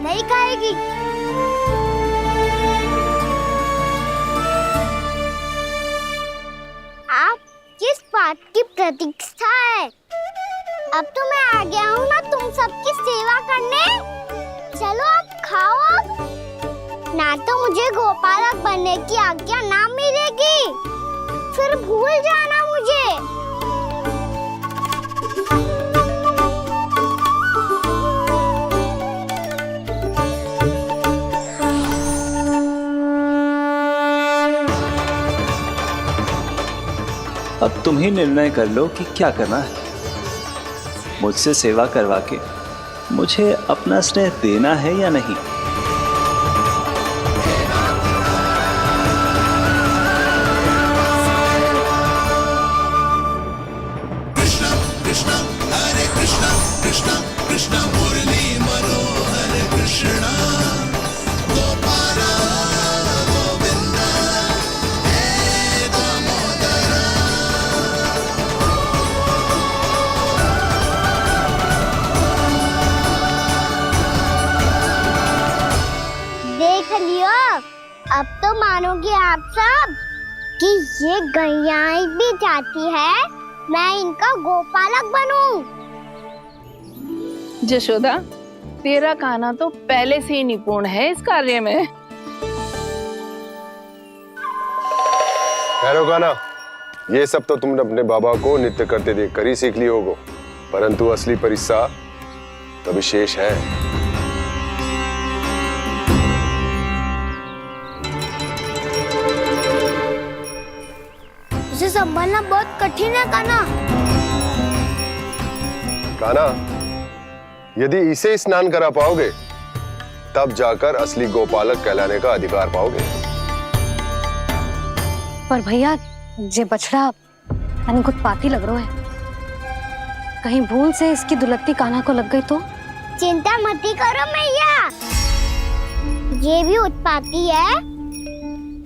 नहीं खाएगी। आप किस बात की प्रतीक्षा है? अब तो मैं आ गया हूँ ना तुम सबकी सेवा करने। चलो अब खाओ अब। ना तो मुझे गोपालक बनने की आज्ञा ना मिलेगी, फिर भूल जाना मुझे। अब तुम ही निर्णय कर लो कि क्या करना है। मुझसे सेवा करवा के मुझे अपना स्नेह देना है या नहीं। कृष्णा कृष्णा हरे कृष्णा कृष्णा कृष्णा मुरली मनोहर कृष्णा गोपाला गोविंदा हे दामोदरा। देख लियो, अब तो मानोगे आप सब कि ये गैयाएं भी चाहती है मैं इनका गोपालक बनूं। जशोदा, तेरा कान्हा तो पहले से ही निपुण है इस कार्य में। ठहरो कान्हा, ये सब तो तुमने अपने बाबा को नृत्य करते देखकर ही सीख ली होगो, परंतु असली परिस्सा तो विशेष है। इसे संभालना बहुत कठिन है कान्हा। कान्हा, यदि इसे स्नान करा पाओगे तब जाकर असली गोपालक कहलाने का अधिकार पाओगे। पर भैया, ये बछड़ा उत्पाती लग रहा है। कहीं भूल से इसकी दुलत्ती कान्हा को लग गई तो? चिंता मत करो मैया, ये भी उत्पाती है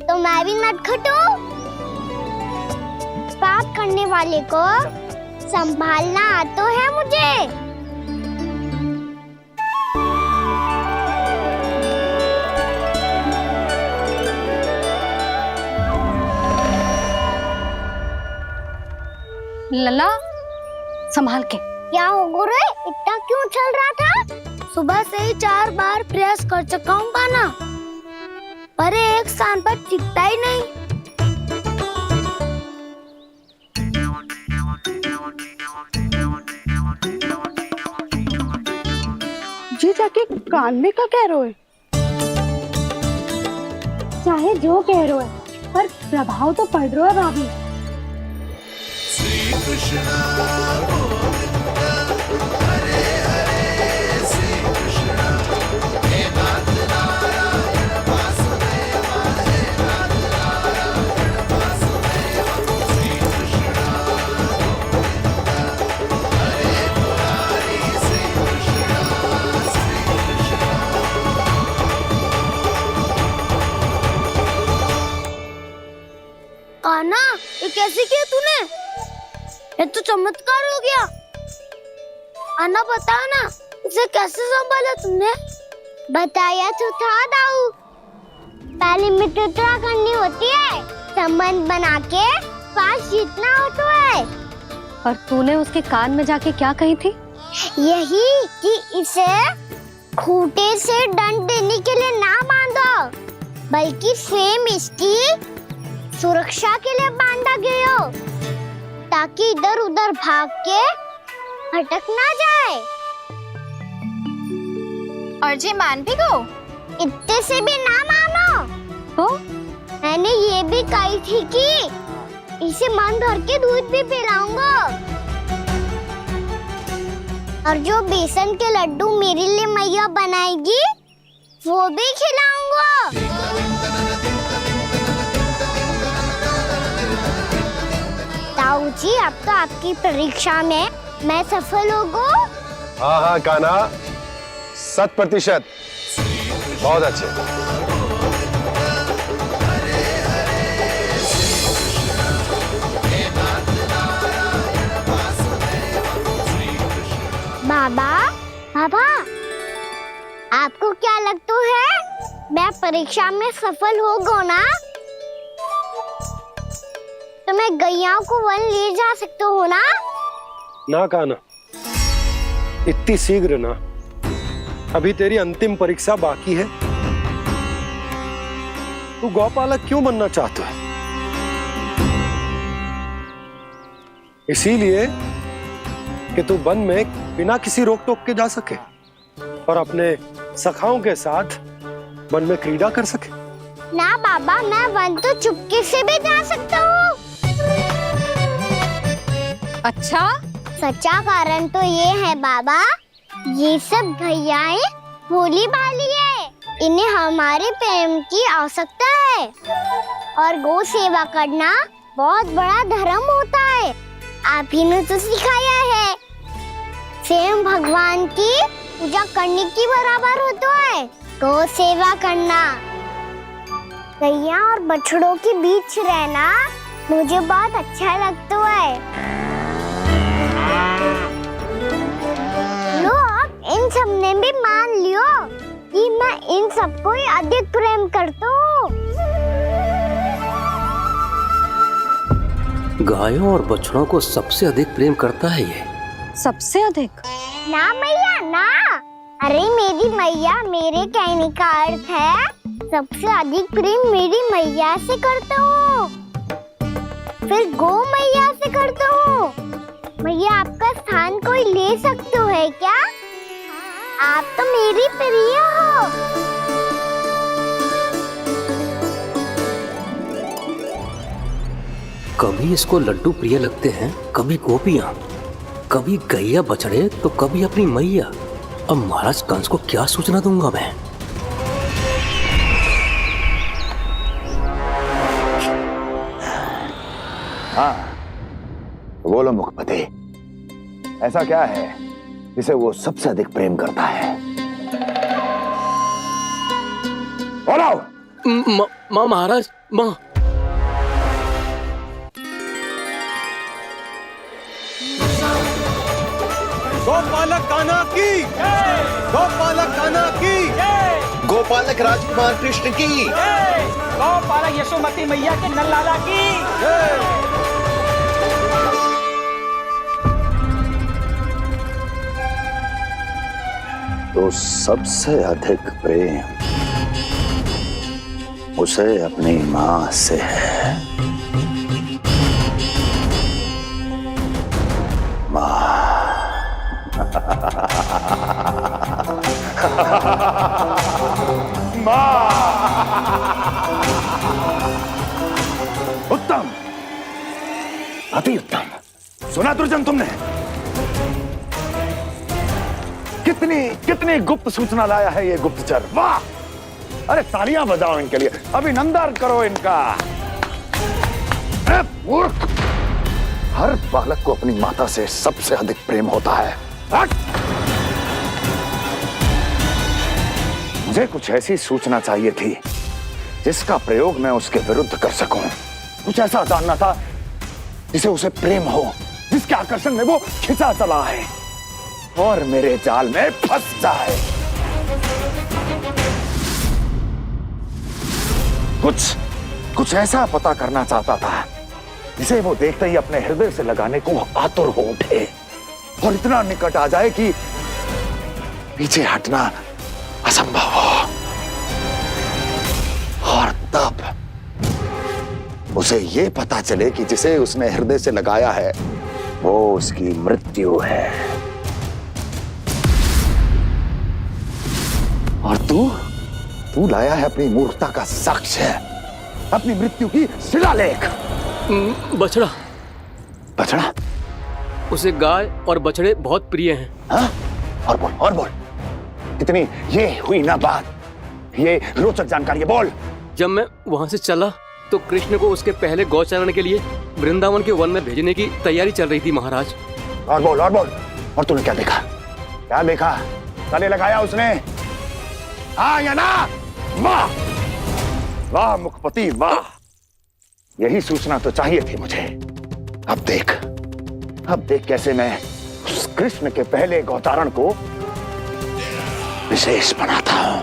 तो मैं भी नटखट हूँ। पाप करने वाले को संभालना आता है मुझे। लला, संभाल के। क्या हो गुरु, इतना क्यों चल रहा था? सुबह से ही 4 बार प्रयास कर चुका हूँ कान्हा, पर एक स्थान पर टिकता ही नहीं। जी जाके कान में का कह रहे हो? चाहे जो कह रहे हो, पर प्रभाव तो पड़ रहा है भाभी। श्री कृष्णा गोविंदा हरे हरे श्री कृष्णा हे नाथ नारायण वासुदेव हे नाथ नारायण वासुदेव। श्री कृष्णा गोविंदा हरे मुरारी श्री कृष्णा श्री कृष्णा। कान्हा, ये कैसे किया तूने? ये तो चमत्कार हो गया। अन्ना बताओ ना, इसे कैसे संभाला तुमने? बताया तो था दाऊ, पहले मित्रता करनी होती है, संबंध बना के पास जीतना होता है। और तूने उसके कान में जाके क्या कही थी? यही कि इसे खूंटे से दंड देने के लिए ना बांधो, बल्कि स्वयं इसकी सुरक्षा के लिए बांधा गया हो, ताकि इधर उधर भाग के भटक ना जाए। और जी मान भी गो? इतने से भी ना मानो तो? मैंने ये भी कही थी कि इसे मन भर के दूध भी पिलाऊंगा, और जो बेसन के लड्डू मेरे लिए मैया बनाएगी वो भी खिलाऊंगा। ताऊ जी, अब तो आपकी परीक्षा में मैं सफल हो गो। हाँ हाँ कान्हा, 100%। बहुत अच्छे। बाबा, बाबा, आपको क्या लगता है मैं परीक्षा में सफल हो गो ना तो मैं गैया को वन ले जा सकता हूँ ना? ना कान्हा, इतनी शीघ्र ना, अभी तेरी अंतिम परीक्षा बाकी है। तू गौपालक क्यों बनना चाहता है? इसीलिए कि तू वन में बिना किसी रोक टोक के जा सके और अपने सखाओं के साथ वन में क्रीड़ा कर सके। ना बाबा, मैं वन तो चुपके से भी जा सकता हूँ। अच्छा, सच्चा कारण तो ये है बाबा, ये सब भैयाएं भोली भाली है, इन्हें हमारे प्रेम की आवश्यकता है और गौ सेवा करना बहुत बड़ा धर्म होता है। आप ही ने तो सिखाया है, स्वयं भगवान की पूजा करने की बराबर होता है गौ सेवा करना। गैया और बछड़ों के बीच रहना मुझे बहुत अच्छा लगता है। लो, इन सब ने भी मान लियो कि मैं इन सबको ही अधिक प्रेम करता हूँ। गायों और बछड़ों को सबसे अधिक प्रेम करता है ये। सबसे अधिक? ना मैया ना, अरे मेरी मैया, मेरे कहने का अर्थ है सबसे अधिक प्रेम मेरी मैया से करता हूँ, फिर गौ मैया से करता हूँ। मैया, आपका स्थान कोई ले सकते है क्या? आप तो मेरी प्रिय हो। कभी इसको लड्डू प्रिय लगते हैं, कभी गोपियां, कभी गैया बछड़े, तो कभी अपनी मैया। अब महाराज कंस को क्या सूचना दूंगा मैं? हाँ, बोलो मुखपति, ऐसा क्या है जिसे वो सबसे अधिक प्रेम करता है? बोलो। माँ महाराज, माँ। गोपालक कान्हा की, गोपालक कान्हा की, गोपालक राजकुमार कृष्ण की, गौपालक यशोमती मैया के नल्लाला की। तो सबसे अधिक प्रेम उसे अपनी माँ से है। माँ। माँ। उत्तम, अति उत्तम। सुना दुर्जन तुमने? कितनी गुप्त सूचना लाया है ये गुप्तचर। वाह! अरे तालियां बजाओ इनके लिए, अभिनंदन करो इनका। मूर्ख! हर बालक को अपनी माता से सबसे अधिक प्रेम होता है। मुझे कुछ ऐसी सूचना चाहिए थी जिसका प्रयोग मैं उसके विरुद्ध कर सकूं। कुछ ऐसा जानना था जिसे उसे प्रेम हो, जिसके आकर्षण में वो खिंचा चला है और मेरे जाल में फंस जाए। कुछ ऐसा पता करना चाहता था जिसे वो देखते ही अपने हृदय से लगाने को आतुर हो उठे और इतना निकट आ जाए कि पीछे हटना असंभव हो। और तब उसे ये पता चले कि जिसे उसने हृदय से लगाया है वो उसकी मृत्यु है। और तू लाया है अपनी मूर्खता का साक्ष्य, अपनी मृत्यु की शिलालेख। बछड़ा। बछड़ा? उसे गाय और बछड़े बहुत प्रिय हैं। हाँ? और बोल। इतनी ये हुई ना बात, ये रोचक जानकारी बोल। जब मैं वहां से चला तो कृष्ण को उसके पहले गौचारण के लिए वृंदावन के वन में भेजने की तैयारी चल रही थी महाराज। और बोल। और तूने क्या देखा? गले लगाया उसने? हाँ या ना? वाह मुखपति वाह, यही सूचना तो चाहिए थी मुझे। अब देख कैसे मैं उस कृष्ण के पहले गौतारण को विशेष बनाता हूं।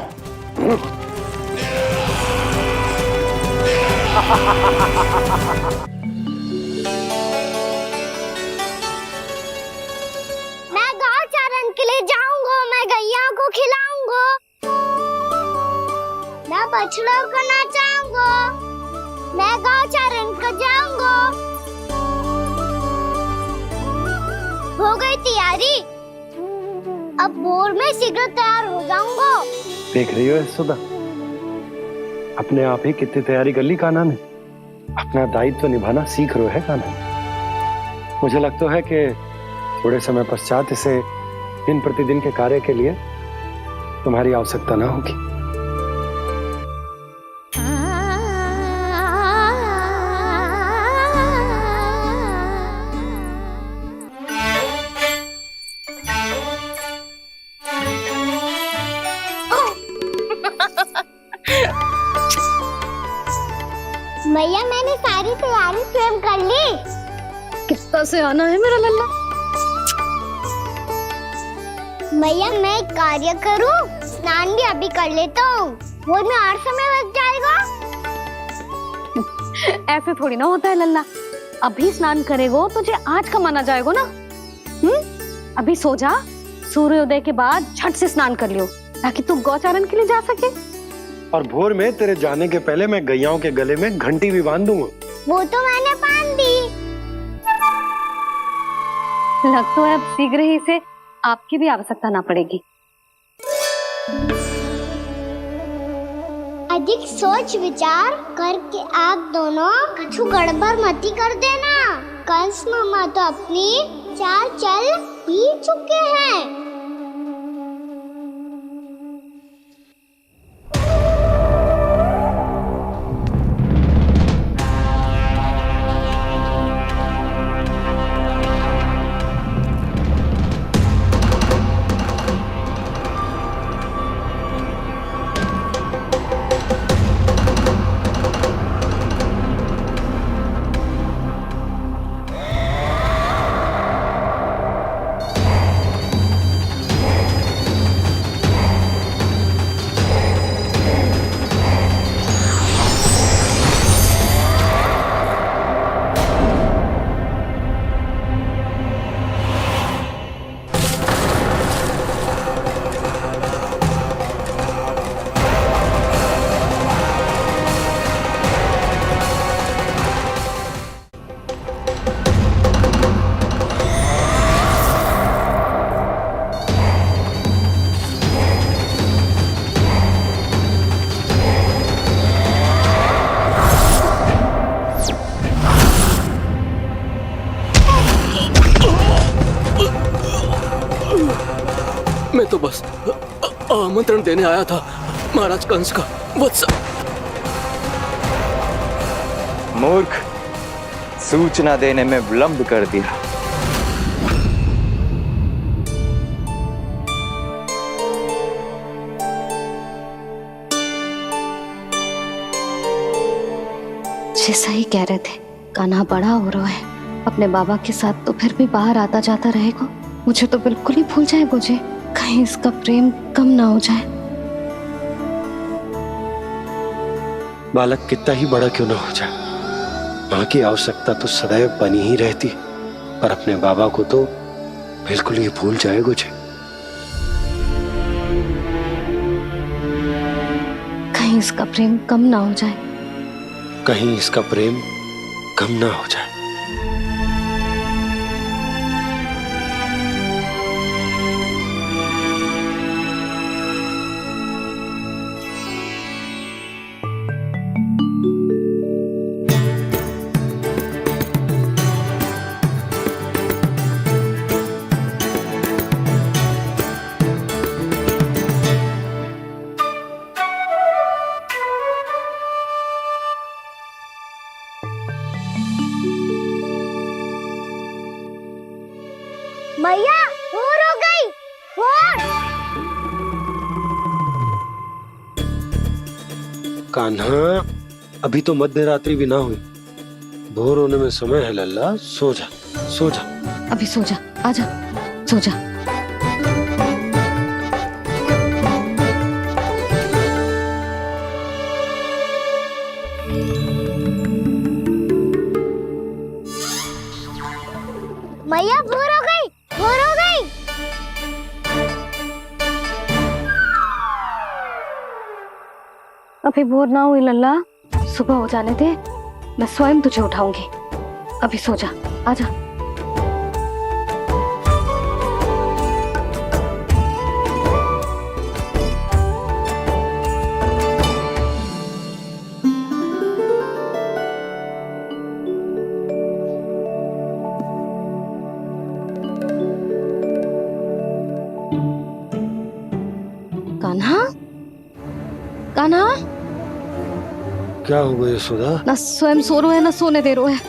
मैं गांव चारण के लिए जाऊंगा, मैं गैया को खिलाऊंगा, मैं बछड़ों को नचाऊंगा, मैं गांव चारण को जाऊंगा। हो गई तैयारी, अब भोर में शीघ्र तैयार हो जाऊंगा। देख रही हो सुधा, अपने आप ही कितनी तैयारी कर ली कान्हा ने। अपना दायित्व निभाना सीख रहे है कान्हा। मुझे लगता है कि थोड़े समय पश्चात इसे दिन प्रतिदिन के कार्य के लिए तुम्हारी आवश्यकता ना होगी। भैया मैंने सारी तैयारी स्वयं कर ली। कितना से आना है मेरा लल्ला? भैया मैं एक कार्य करूं, स्नान भी अभी कर लेता हूँ, वो में और समय लग जाएगा। ऐसे थोड़ी ना होता है लल्ला, अभी स्नान करेगो तुझे आज का माना जाएगा ना। अभी सो जा, सूर्योदय के बाद झट से स्नान कर लियो ताकि तू गौचारण के लिए जा सके। और भोर में तेरे जाने के पहले मैं गैयाओं के गले में घंटी भी बांध दूंगा। वो तो मैंने बांध दी। लग तो है अब शीघ्र ही से आपकी भी आवश्यकता ना पड़ेगी। अधिक सोच विचार करके आप दोनों कछु गड़बड़ मती कर देना। कंस मामा तो अपनी चाल चल ही चुके हैं। मैं तो बस आमंत्रण देने आया था महाराज कंस का। वत्स मूर्ख, सूचना देने में विलंब कर दिया। जैसा ही कह रहे थे, कान्हा बड़ा हो रहा है, अपने बाबा के साथ तो फिर भी बाहर आता जाता रहेगा। मुझे तो बिल्कुल ही भूल जाएगा मुझे, कहीं इसका प्रेम कम ना हो जाए। बालक कितना ही बड़ा क्यों ना हो जाए, माँ की आवश्यकता तो सदैव बनी ही रहती, पर अपने बाबा को तो बिल्कुल ही भूल जाए मुझे। कहीं इसका प्रेम कम ना हो जाए, कहीं इसका प्रेम कम ना हो जाए। भैया भोर हो गई, भोर। कान्हा, अभी तो मध्य रात्रि भी ना हुई, भोर होने में समय है लल्ला। सो जा, सो जा। अभी सो जा, आजा, सो जा। अभी भोर ना हुई लल्ला, सुबह हो जाने दे, मैं स्वयं तुझे उठाऊंगी। अभी सो जा, आजा। कान्हा, कान्हा, क्या हो गया यशोदा? ना स्वयं सो रहे है ना सोने दे रहे है।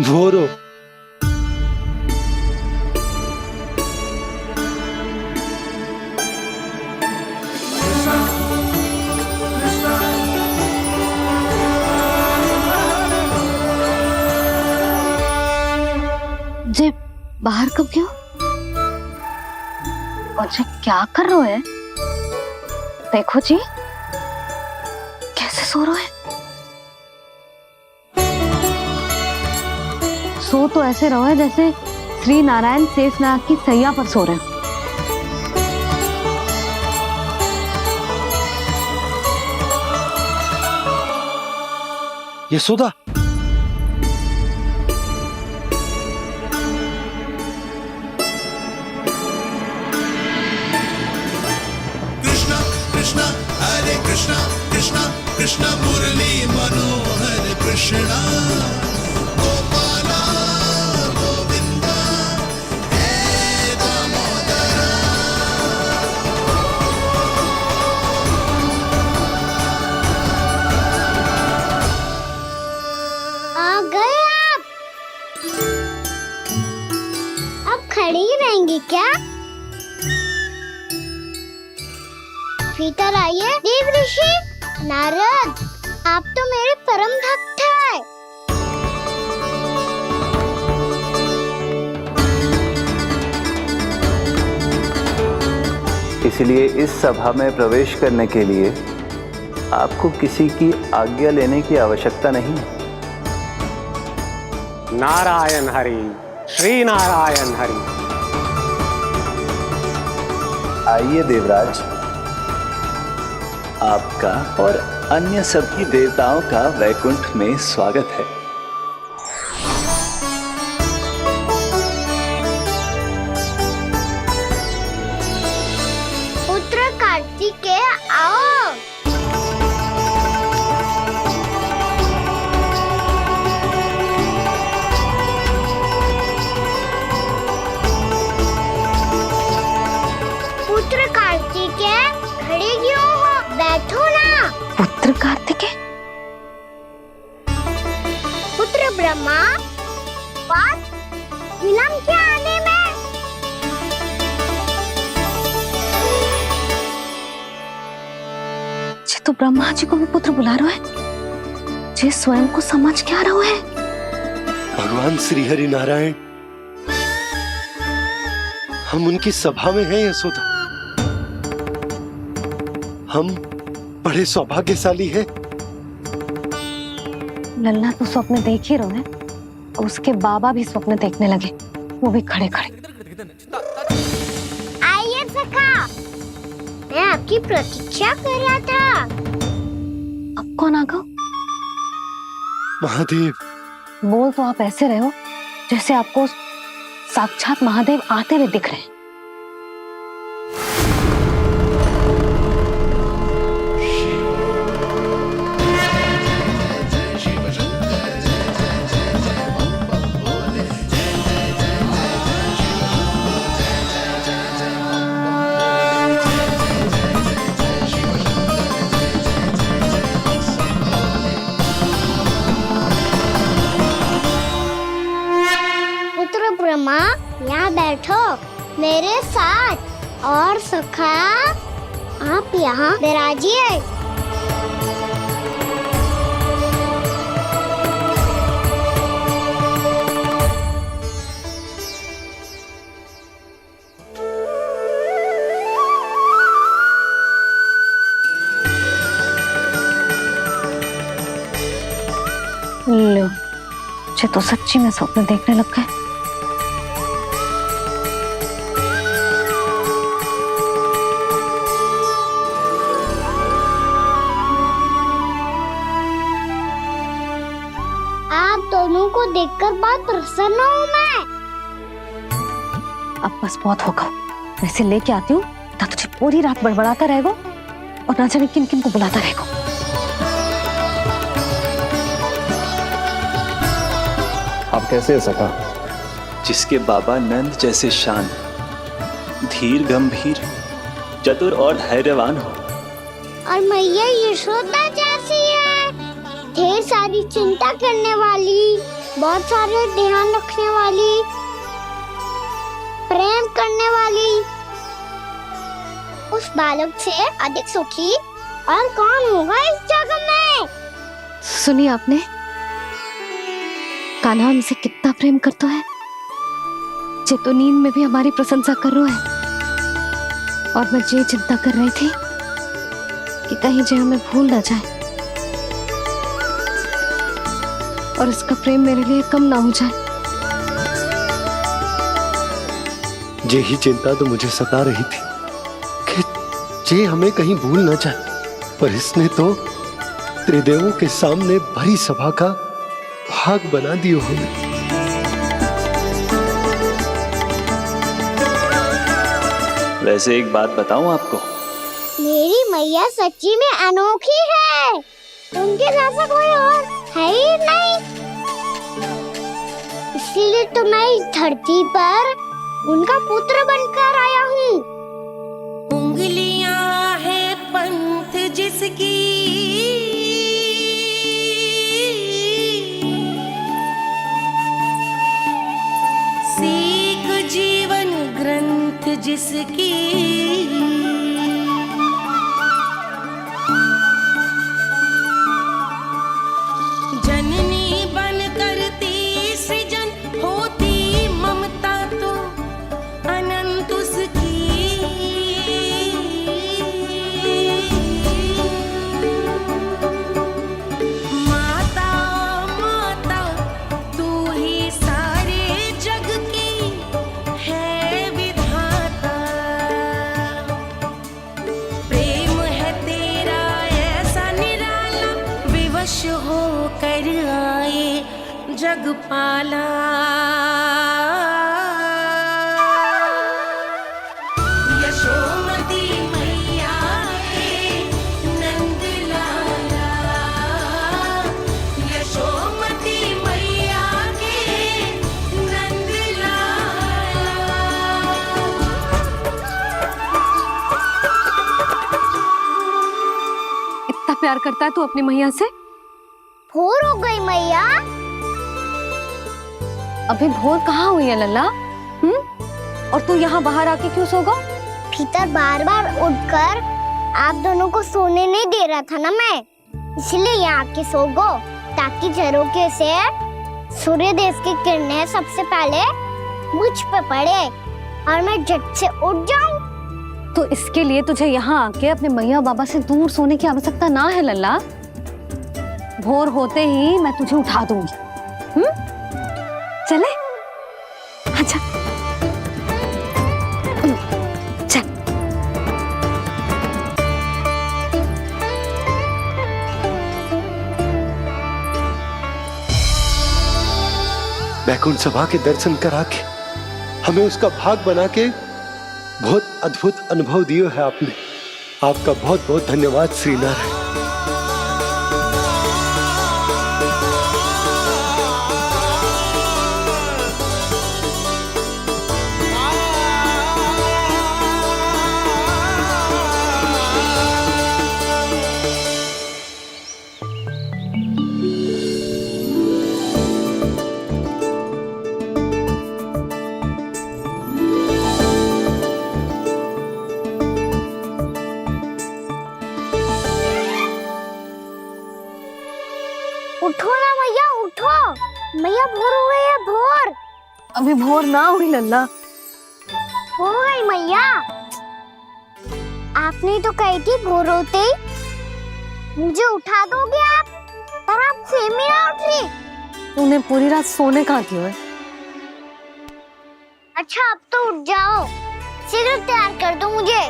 भोरो जे बाहर कब क्यों? और जे क्या कर रहे है? देखो जी कैसे सो रहे हैं। सो तो ऐसे रहो है जैसे श्री नारायण शेषनाग की सैया पर सो रहे हैं। यशोदा, कृष्ण मुरली मनोहर कृष्णा गोपाला गोविंदा हे दामोदरा। आ गए आप? अब खड़ी ही रहेंगी क्या? भीतर आइए। देव ऋषि नारद, आप तो मेरे परम भक्त हैं। इसलिए इस सभा में प्रवेश करने के लिए आपको किसी की आज्ञा लेने की आवश्यकता नहीं है। नारायण हरि, श्री नारायण हरि। आइए देवराज, आपका और अन्य सभी देवताओं का वैकुंठ में स्वागत है। पुत्र कार्तिकेय आओ। पुत्र कार्तिकेय खड़े क्यों हो? बैठो ना। पुत्र कार्तिकेय, पुत्र ब्रह्मा, बात विलंब क्या आने में? जे तो ब्रह्मा जी को भी पुत्र बुला रहे है, जे स्वयं को समझ क्या रहे है। भगवान श्री हरि नारायण, हम उनकी सभा में हैं यशोदा। हम बड़े सौभाग्यशाली हैं। लल्ला तो स्वप्न देख ही रहे हैं, और उसके बाबा भी स्वप्न देखने लगे, वो भी खड़े खड़े। आइए सखा, मैं आपकी प्रतीक्षा कर रहा था। अब कौन आ गया? महादेव। बोल तो आप ऐसे रहे हो जैसे आपको साक्षात महादेव आते हुए दिख रहे हैं। ब्रह्मा, यहाँ बैठो मेरे साथ। और सखा, आप यहाँ विराजिए। लो, मुझे तो सच्ची में स्वप्न देखने लग गए। देखकर बहुत प्रसन्न हूँ मैं। अब बस बहुत होगा, वैसे लेके आती हूँ ना, तुझे पूरी रात बड़बड़ाता रहेगा और ना जाने किन किन को बुलाता रहेगा। आप कैसे सका? जिसके बाबा नंद जैसे शांत, धीर गंभीर, चतुर और धैर्यवान हो, और मैया यशोदा जैसी है, ढेर सारी चिंता करने वाली, बहुत सारे ध्यान रखने वाली, प्रेम करने वाली। उस बालक से अधिक सुखी और कौन होगा इस जगत में? सुनिए आपने, कान्हा हमसे कितना प्रेम करता है, जे तो नींद में भी हमारी प्रशंसा कर रहा है। और मैं ये चिंता कर रही थी कि कहीं जे हमें भूल ना जाए और इसका प्रेम मेरे लिए कम ना हो जाए। यही चिंता तो मुझे सता रही थी कि जे हमें कहीं भूल ना जाए, पर इसने तो त्रिदेवों के सामने भरी सभा का भाग बना दियो हमें। वैसे एक बात बताऊं आपको, मेरी मैया सच्ची में अनोखी है, उनके जैसा कोई और है ही नहीं। इसीलिए तो मैं इस धरती पर उनका पुत्र बनकर आया हूँ। उंगलियां है पंथ जिसकी, सीख जीवन ग्रंथ जिसकी, जननी बन करती सृजन होती ममता तो अनंत उसकी। माता माता तू ही सारे जग की है विधाता, प्रेम है तेरा ऐसा निराला, विवश हो कर आए जग पाला। यशोमती मैया के नंद लाला, यशोमती मैया के नंद लाला। इतना प्यार करता है तू अपनी मैया से? भोर हो गई मैया। अभी भोर कहाँ हुई है लल्ला? और तू यहाँ बाहर आके क्यों सो गया? भीतर बार बार उठकर आप दोनों को सोने नहीं दे रहा था ना मैं, इसलिए यहाँ आके सो गो, ताकि झरोखे से सूर्य देव की किरणें सबसे पहले मुझ पे पड़े और मैं झट से उठ जाऊं। तो इसके लिए तुझे यहाँ आके अपने मैया बाबा से दूर सोने की आवश्यकता ना है लल्ला। भोर होते ही मैं तुझे उठा दूंगी। चले? अच्छा चल। वैकुंठ सभा के दर्शन करा के हमें उसका भाग बना के बहुत अद्भुत अनुभव दियो है आपने। आपका बहुत बहुत धन्यवाद श्रीनारायण। उठो ना मैया, उठो। मैया भोर हो गई है, भोर। अभी भोर ना हुई लल्ला। हो गई मैया। आपने तो कही थी भोर होते ही मुझे उठा दोगे आप, पर आप सेम ही ना उठ रही। तूने पूरी रात सोने कहाँ दियो है? अच्छा अब तो उठ जाओ, शीघ्र तैयार कर दो मुझे।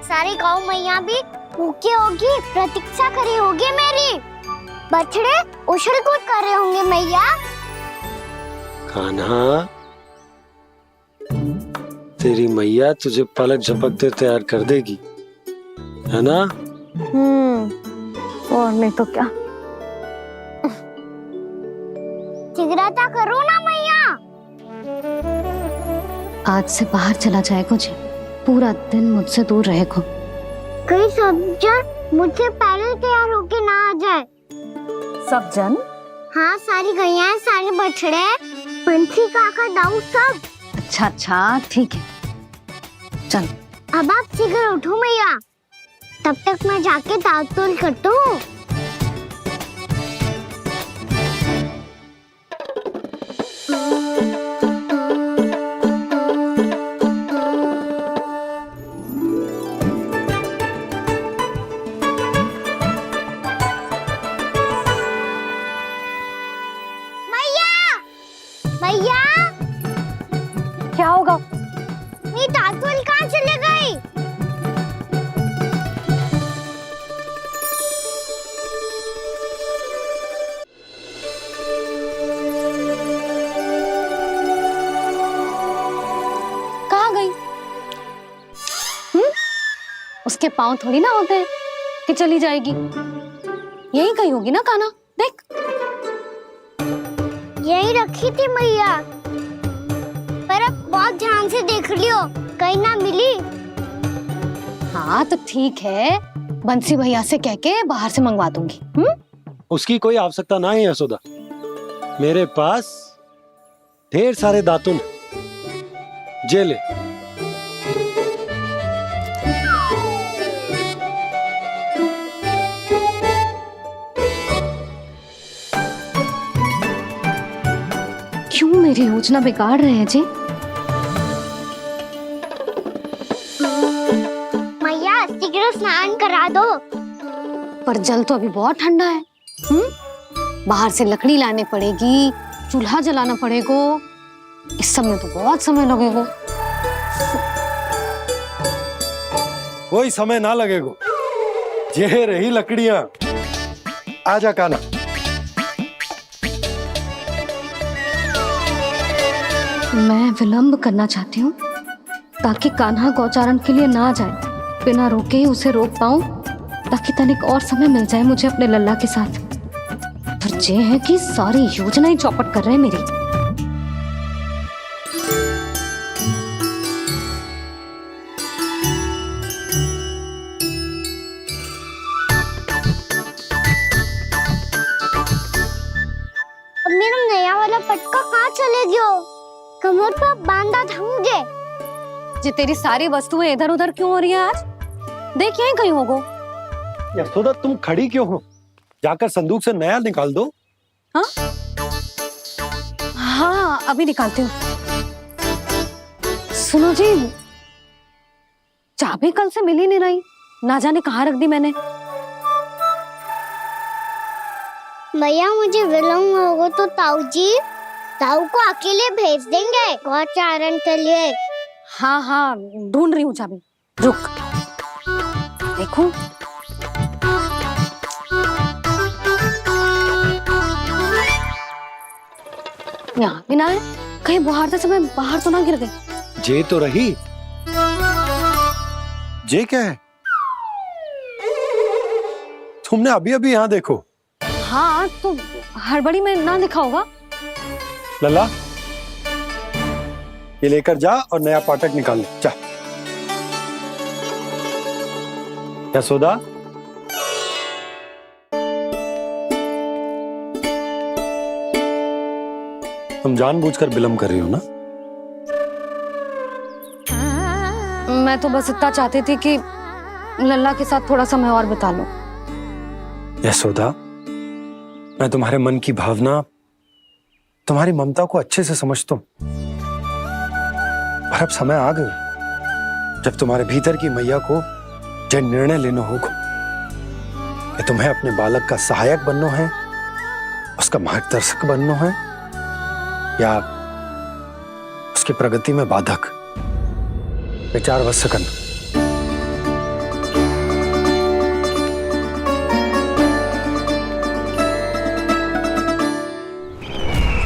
सारी गाँव मैया भी भूखी होगी, प्रतीक्षा करी होगी मेरी। बछड़े उछल कूद कर रहे होंगे मैया। कान्हा, तेरी मैया तुझे पलक झपकते तैयार कर देगी, है ना? और नहीं तो क्या। जिगराता करो ना मैया। आज से बाहर चला जाएगा जी, पूरा दिन मुझसे दूर रहेगा। कहीं सब जन मुझसे पहले तैयार होके ना आ जाए। सब जन? हाँ, सारी गैया, सारे बछड़े, पंछी, काका, दाऊ सब। अच्छा अच्छा, ठीक है, चल। अब आप शीघ्र उठो मैया, तब तक मैं जाके दांत तोल करता हूँ। मैया, क्या होगा? मेरी दांत तोल कहाँ चले गई? कहाँ गई? उसके पाँव थोड़ी ना होते हैं कि चली जाएगी। यही कहीं होगी ना कान्हा, देख। यही रखी थी मैया, पर अब बहुत ध्यान से देख लियो, कहीं ना मिली। हाँ तो ठीक है, बंसी भैया से कह के बाहर से मंगवा दूंगी। उसकी कोई आवश्यकता ना है यशोदा, मेरे पास ढेर सारे दातुन, जे ले। क्यों मेरी योजना बिगाड़ रहे हैं जी? मैया शीघ्र स्नान करा दो। पर जल तो अभी बहुत ठंडा है। बाहर से लकड़ी लाने पड़ेगी, चूल्हा जलाना पड़ेगा, इस सब में तो बहुत समय लगेगा। कोई समय ना लगेगा, ये रही लकड़ियां। आजा कान्हा। मैं विलंब करना चाहती हूँ ताकि कान्हा गौचारण के लिए ना जाए, बिना रोके ही उसे रोक पाऊं, ताकि तनिक और समय मिल जाए मुझे अपने लल्ला के साथ। पर ये है कि सारी योजना ही चौपट कर रहे हैं मेरी। अब मेरा नया वाला पटका कहाँ चले गयो? कमर पर बांधा था मुझे। जे तेरी सारी वस्तुएं इधर उधर क्यों हो रही है आज? देख यहीं कहीं होगो। यशोदा तुम खड़ी क्यों हो? जाकर संदूक से नया निकाल दो। हाँ हाँ, अभी निकालती हूँ। सुनो जी, चाबी कल से मिल ही नहीं रही, ना जाने कहाँ रख दी मैंने। भैया मुझे विलम्ब होगा तो ताऊ को अकेले भेज देंगे गौचारण के लिए। हाँ हाँ, ढूंढ रही हूँ चाबी, रुक। देखूं। यहाँ भी ना है, कहीं बुहारते समय बाहर तो ना गिर गई। जे तो रही। जे क्या है? तुमने अभी अभी यहाँ देखो। हाँ तो हड़बड़ी में ना दिखा होगा। लल्ला, ये लेकर जा और नया पाठक निकाल ले, जा। यशोदा, तुम जानबूझकर विलंब कर रही हो ना? मैं तो बस इतना चाहती थी कि लल्ला के साथ थोड़ा समय और बिता लूं। यशोदा, मैं तुम्हारे मन की भावना, तुम्हारी ममता को अच्छे से समझता हूं। पर अब समय आ गया जब तुम्हारे भीतर की मैया को यह निर्णय लेना होगा कि तुम्हें अपने बालक का सहायक बनना है, उसका मार्गदर्शक बनना है, या उसकी प्रगति में बाधक। विचार अवश्य करना।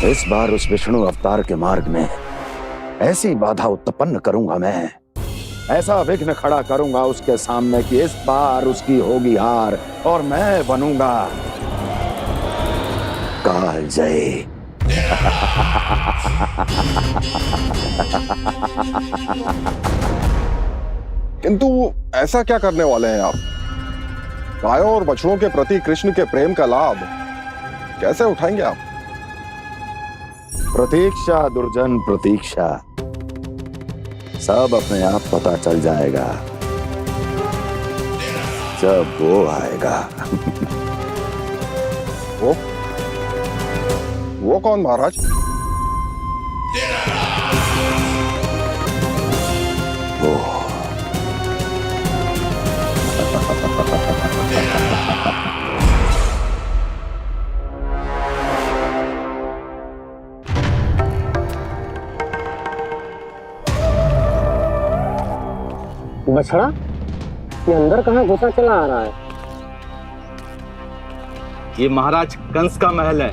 इस बार उस विष्णु अवतार के मार्ग में ऐसी बाधा उत्पन्न करूंगा मैं, ऐसा विघ्न खड़ा करूंगा उसके सामने कि इस बार उसकी होगी हार और मैं बनूंगा कालजयी। किंतु ऐसा क्या करने वाले हैं आप? गायों और बछड़ों के प्रति कृष्ण के प्रेम का लाभ कैसे उठाएंगे आप? प्रतीक्षा दुर्जन प्रतीक्षा, सब अपने आप पता चल जाएगा जब वो आएगा। वो कौन महाराज? वो बछड़ा, ये अंदर कहाँ घुसा चला आ रहा है? ये महाराज कंस का महल है,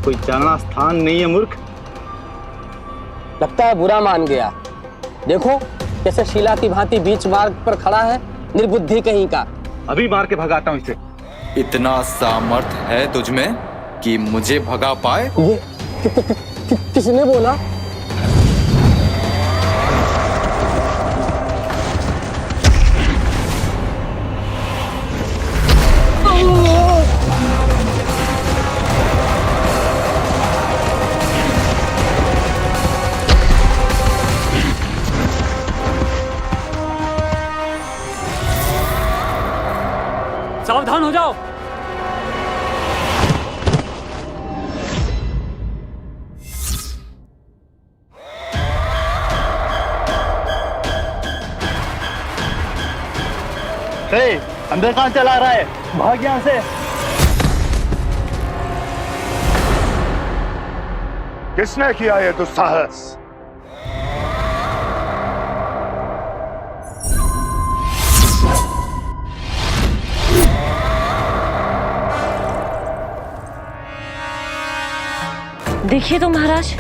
कोई जाना स्थान नहीं है मूर्ख। लगता है बुरा मान गया। देखो कैसे शीला की भांति बीच मार्ग पर खड़ा है, निर्बुद्धि कहीं का। अभी मार के भगाता हूँ इसे। इतना सामर्थ है तुझमें कि मुझे भगा पाए? ये किसने बोला? सावधान हो जाओ। अंदर कहाँ चला रहा है? भाग यहाँ से। किसने किया ये दुस्साहस? देखिए तो महाराज,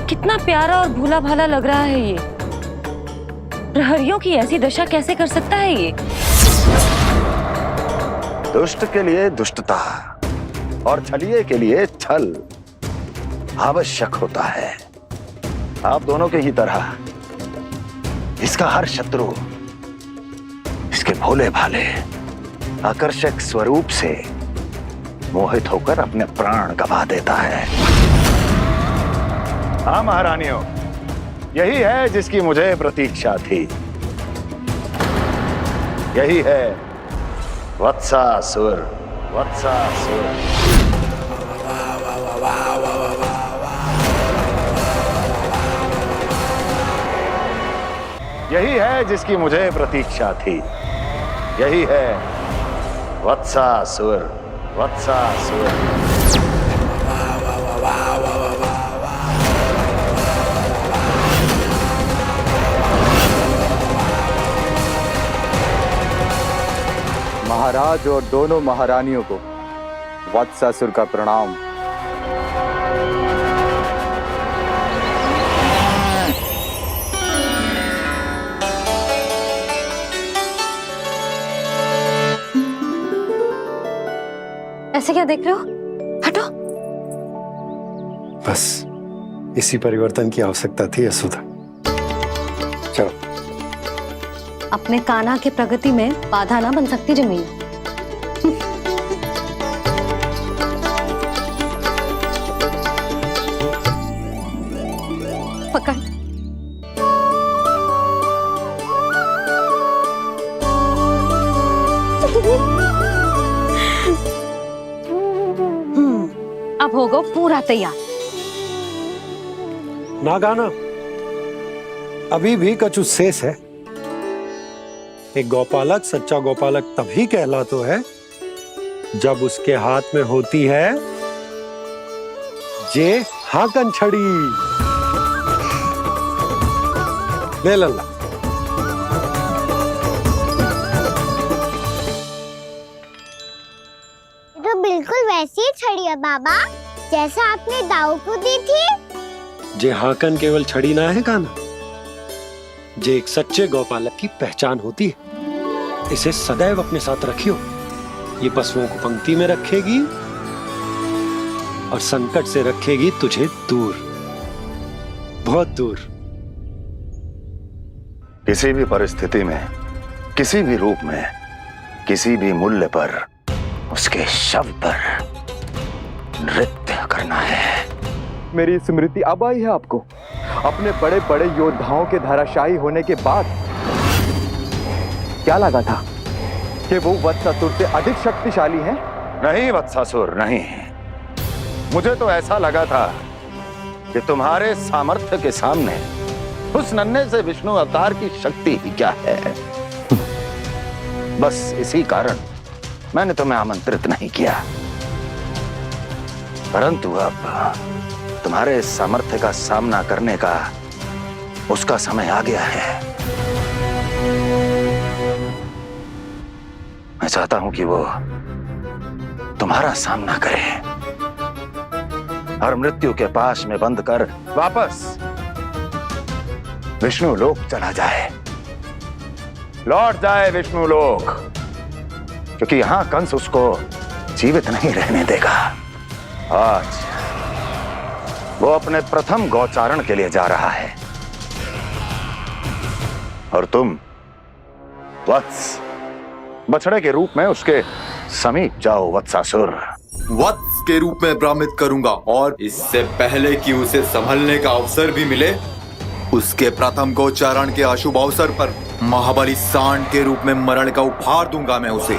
कितना प्यारा और भोला भाला लग रहा है ये। प्रहरियों की ऐसी दशा कैसे कर सकता है ये? दुष्ट के लिए दुष्टता और छलिए के लिए छल आवश्यक होता है। आप दोनों के ही तरह इसका हर शत्रु इसके भोले भाले आकर्षक स्वरूप से मोहित होकर अपने प्राण गंवा देता है। हाँ महारानियों, यही है जिसकी मुझे प्रतीक्षा थी। यही है वत्सासुर। वत्सासुर यही है जिसकी मुझे प्रतीक्षा थी। यही है वत्सासुर। वत्सासुर महाराज और दोनों महारानियों को वत्सासुर का प्रणाम। ऐसे क्या देख रहे हो? हटो। बस इसी परिवर्तन की आवश्यकता थी यशोदा। चलो। अपने कान्हा के प्रगति में बाधा ना बन सकती जमीन। पकड़। अब होगा पूरा तैयार। ना गाना, अभी भी कछु शेष है। एक गौपालक सच्चा गौपालक तभी कहलाता है जब उसके हाथ में होती है जे हाकन छड़ी। ले लल्ला। तो बिल्कुल वैसी ही छड़ी है बाबा। जैसा आपने दाऊ को दी थी। जे हाकन केवल छड़ी ना है कान्हा, जे एक सच्चे गौपालक की पहचान होती है। इसे सदैव अपने साथ रखियो। ये पशुओं को पंक्ति में रखेगी और संकट से रखेगी तुझे दूर, बहुत दूर। किसी भी परिस्थिति में, किसी भी रूप में, किसी भी मूल्य पर उसके शव पर नृत्य करना है। मेरी स्मृति अब आई है आपको? अपने बड़े बड़े योद्धाओं के धराशायी होने के बाद क्या लगा था कि वो वत्सासुर से अधिक शक्तिशाली हैं? नहीं वत्सासुर, नहीं। मुझे तो ऐसा लगा था कि तुम्हारे सामर्थ्य के सामने उस नन्हे से विष्णु अवतार की शक्ति ही क्या है। बस इसी कारण मैंने तुम्हें आमंत्रित नहीं किया। परंतु अब तुम्हारे सामर्थ्य का सामना करने का उसका समय आ गया है। मैं चाहता हूं कि वो तुम्हारा सामना करे और मृत्यु के पाश में बंद कर वापस विष्णु लोक चला जाए, लौट जाए विष्णु लोक, क्योंकि यहां कंस उसको जीवित नहीं रहने देगा। आज वो अपने प्रथम गौचारण के लिए जा रहा है और तुम वत्स, बछड़े के रूप में उसके समीप जाओ वत्सासुर। वत्स के रूप में भ्रमित करूंगा और इससे पहले कि उसे संभलने का अवसर भी मिले, उसके प्रथम गोचारण के अशुभ अवसर पर महाबली सांड के रूप में मरण का उपहार दूंगा मैं उसे।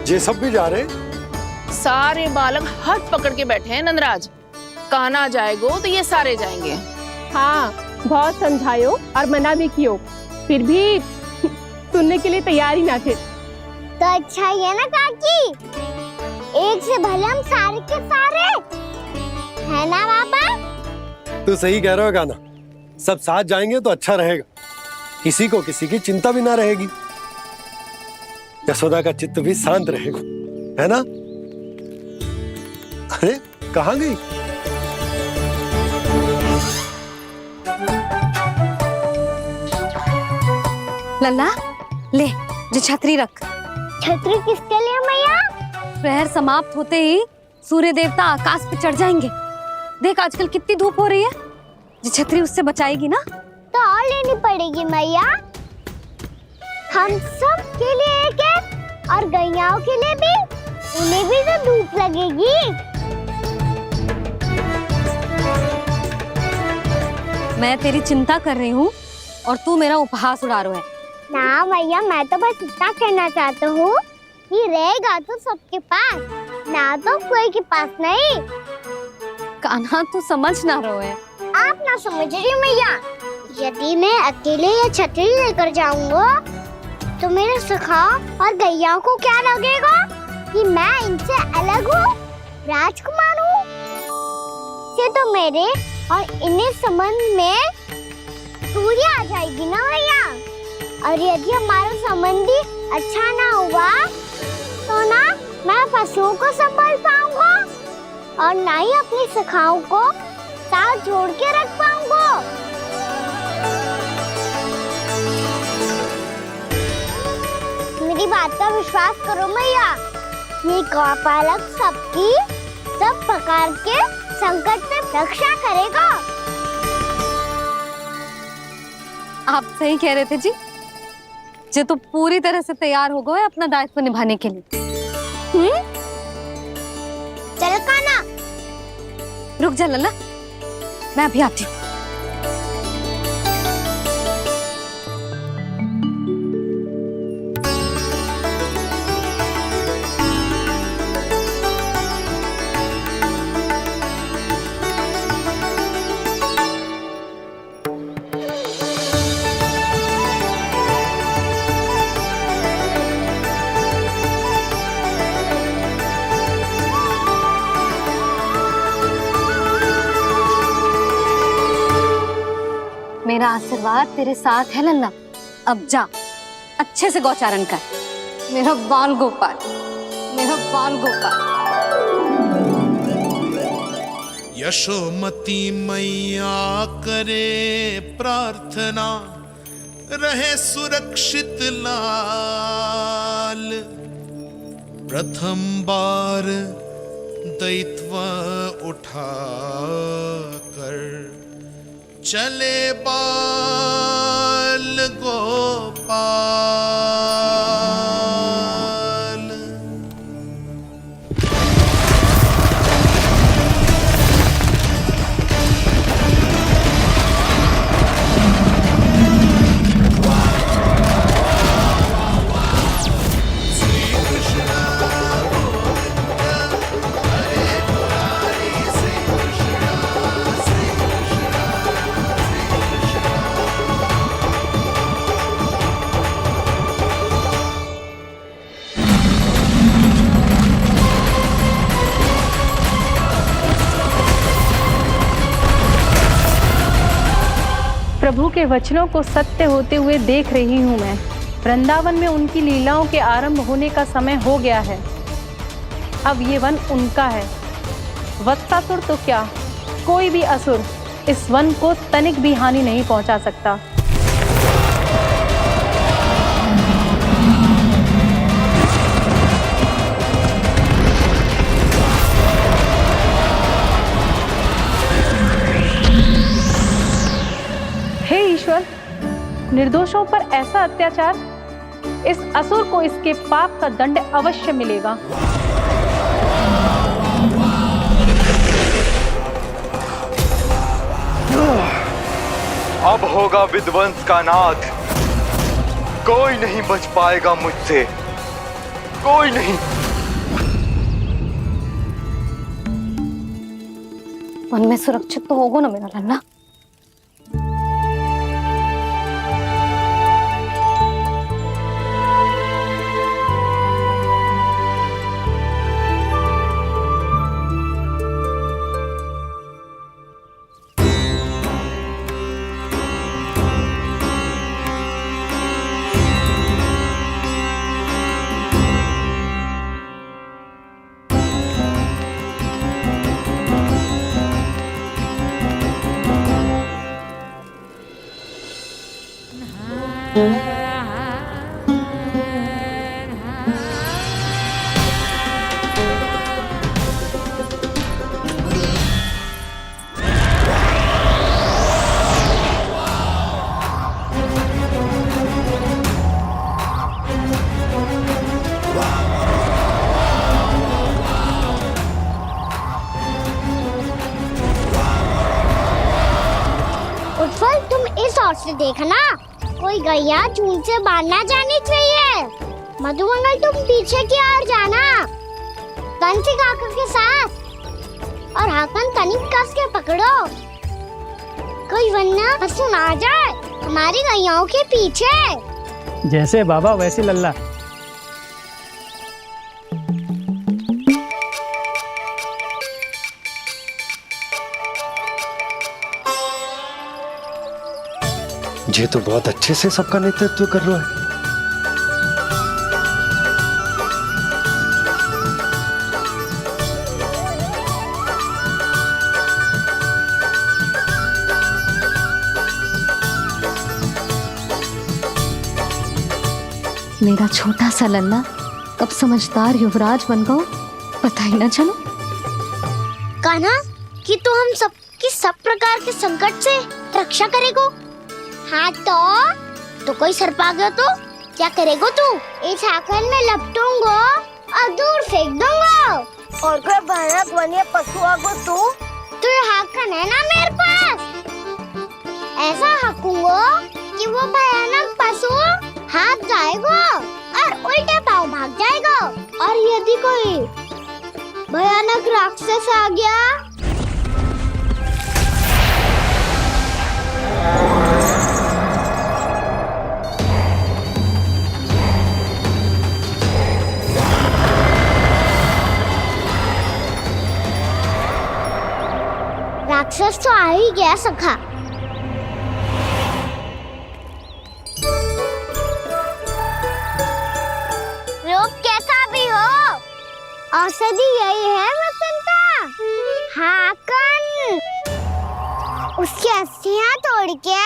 ये सब भी जा रहे? सारे बालक हाथ पकड़ के बैठे हैं नंदराज। कान्हा जाएगो तो ये सारे जाएंगे। हाँ, बहुत समझायो और मना भी कियो, फिर भी सुनने के लिए तैयार ही ना थे। तो अच्छा ही है ना काकी, एक से भले हम सारे के सारे, है ना पापा? तू सही कह रहा है कान्हा, सब साथ जाएंगे तो अच्छा रहेगा, किसी को किसी की चिंता भी ना रहेगी, यशोदा का चित्त भी शांत रहेगा, है ना? अरे कहाँ गई? लल्ला ले, जो छतरी रख। छतरी किसके लिए मैया? प्रहर समाप्त होते ही सूर्य देवता आकाश पे चढ़ जाएंगे। देख आजकल कितनी धूप हो रही है, जो छतरी उससे बचाएगी ना। तो और लेनी पड़ेगी मैया, हम सब के लिए एक एक, और गैयाओं के लिए भी, उन्हें भी तो धूप लगेगी। मैं तेरी चिंता कर रही हूँ और तू मेरा उपहास उड़ा रहा है। ना भैया, मैं तो बस इतना कहना चाहता हूँ कि रहेगा तो सबके पास, ना तो कोई के पास नहीं। कान्हा तू समझ ना रहो है। आप ना समझ रही मैया, यदि मैं अकेले ये छतरी लेकर जाऊंगा तो मेरे सखा और गैया को क्या लगेगा कि मैं इनसे अलग हूँ, राजकुमार हूँ। ये तो मेरे और इन्हें संबंध में दूरी आ जाएगी ना भैया। और यदि हमारा संबंध ही अच्छा ना हुआ तो ना मैं पशुओं को संभाल पाऊंगा और ना ही अपनी सखाओं को साथ जोड़ के रख पाऊंगा। मेरी बात का विश्वास करो मैया, ये गौपालक सबकी सब प्रकार के संकट से रक्षा करेगा। आप सही कह रहे थे जी, जो तो पूरी तरह से तैयार हो गए अपना दायित्व निभाने के लिए। चल कान्हा, रुक जा लल्ला, मैं अभी आती हूँ। मेरा आशीर्वाद तेरे साथ है लल्ला। अब जा, अच्छे से गौचारण कर। मेरा बाल गोपाल, मेरा बाल गोपाल। यशोमती मैया करे प्रार्थना, रहे सुरक्षित लाल। प्रथम बार दैत्व उठा कर चले बाल गोपाल। प्रभु के वचनों को सत्य होते हुए देख रही हूँ मैं। वृंदावन में उनकी लीलाओं के आरंभ होने का समय हो गया है। अब ये वन उनका है। वत्सासुर तो क्या, कोई भी असुर इस वन को तनिक भी हानि नहीं पहुंचा सकता। हे ईश्वर, निर्दोषों पर ऐसा अत्याचार, इस असुर को इसके पाप का दंड अवश्य मिलेगा। अब होगा विध्वंस का नाद। कोई नहीं बच पाएगा मुझसे, कोई नहीं। वन में सुरक्षित तो होगा ना मेरा लल्ला? उत्पल, तुम इस ओर से देखना, कोई गैया चून से बाहर ना जानी चाहिए। मधुमंगल, तुम पीछे की ओर जाना, कंसी काका के साथ, और हाकन तनिक कस के पकड़ो, कोई वरना पशु ना आ जाए हमारी गैयाओं के पीछे। जैसे बाबा वैसे लल्ला। ये तो बहुत अच्छे से सबका नेतृत्व कर रहा है। मेरा छोटा सा लल्ला कब समझदार युवराज बन गया, पता ही ना चलो। कान्हा, कि तू हम सबकी सब प्रकार के संकट से रक्षा करेगो। हाँ तो कोई सर्प आ गया तो क्या करेगो तू? इस हाकन में लपटूंगा और दूर फेंक दूंगा। और कोई भयानक वन्य पशु आगो तो ये हाकन है ना मेरे पास, ऐसा हाकूंगा कि वो भयानक पशु हाथ जाएगा और उल्टे पाँव भाग जाएगा। और यदि कोई भयानक राक्षस आ गया राक्षस तो आ ही गया सखा। औषधि यही है वतन का, हाकन। उसकी अस्थियां तोड़ के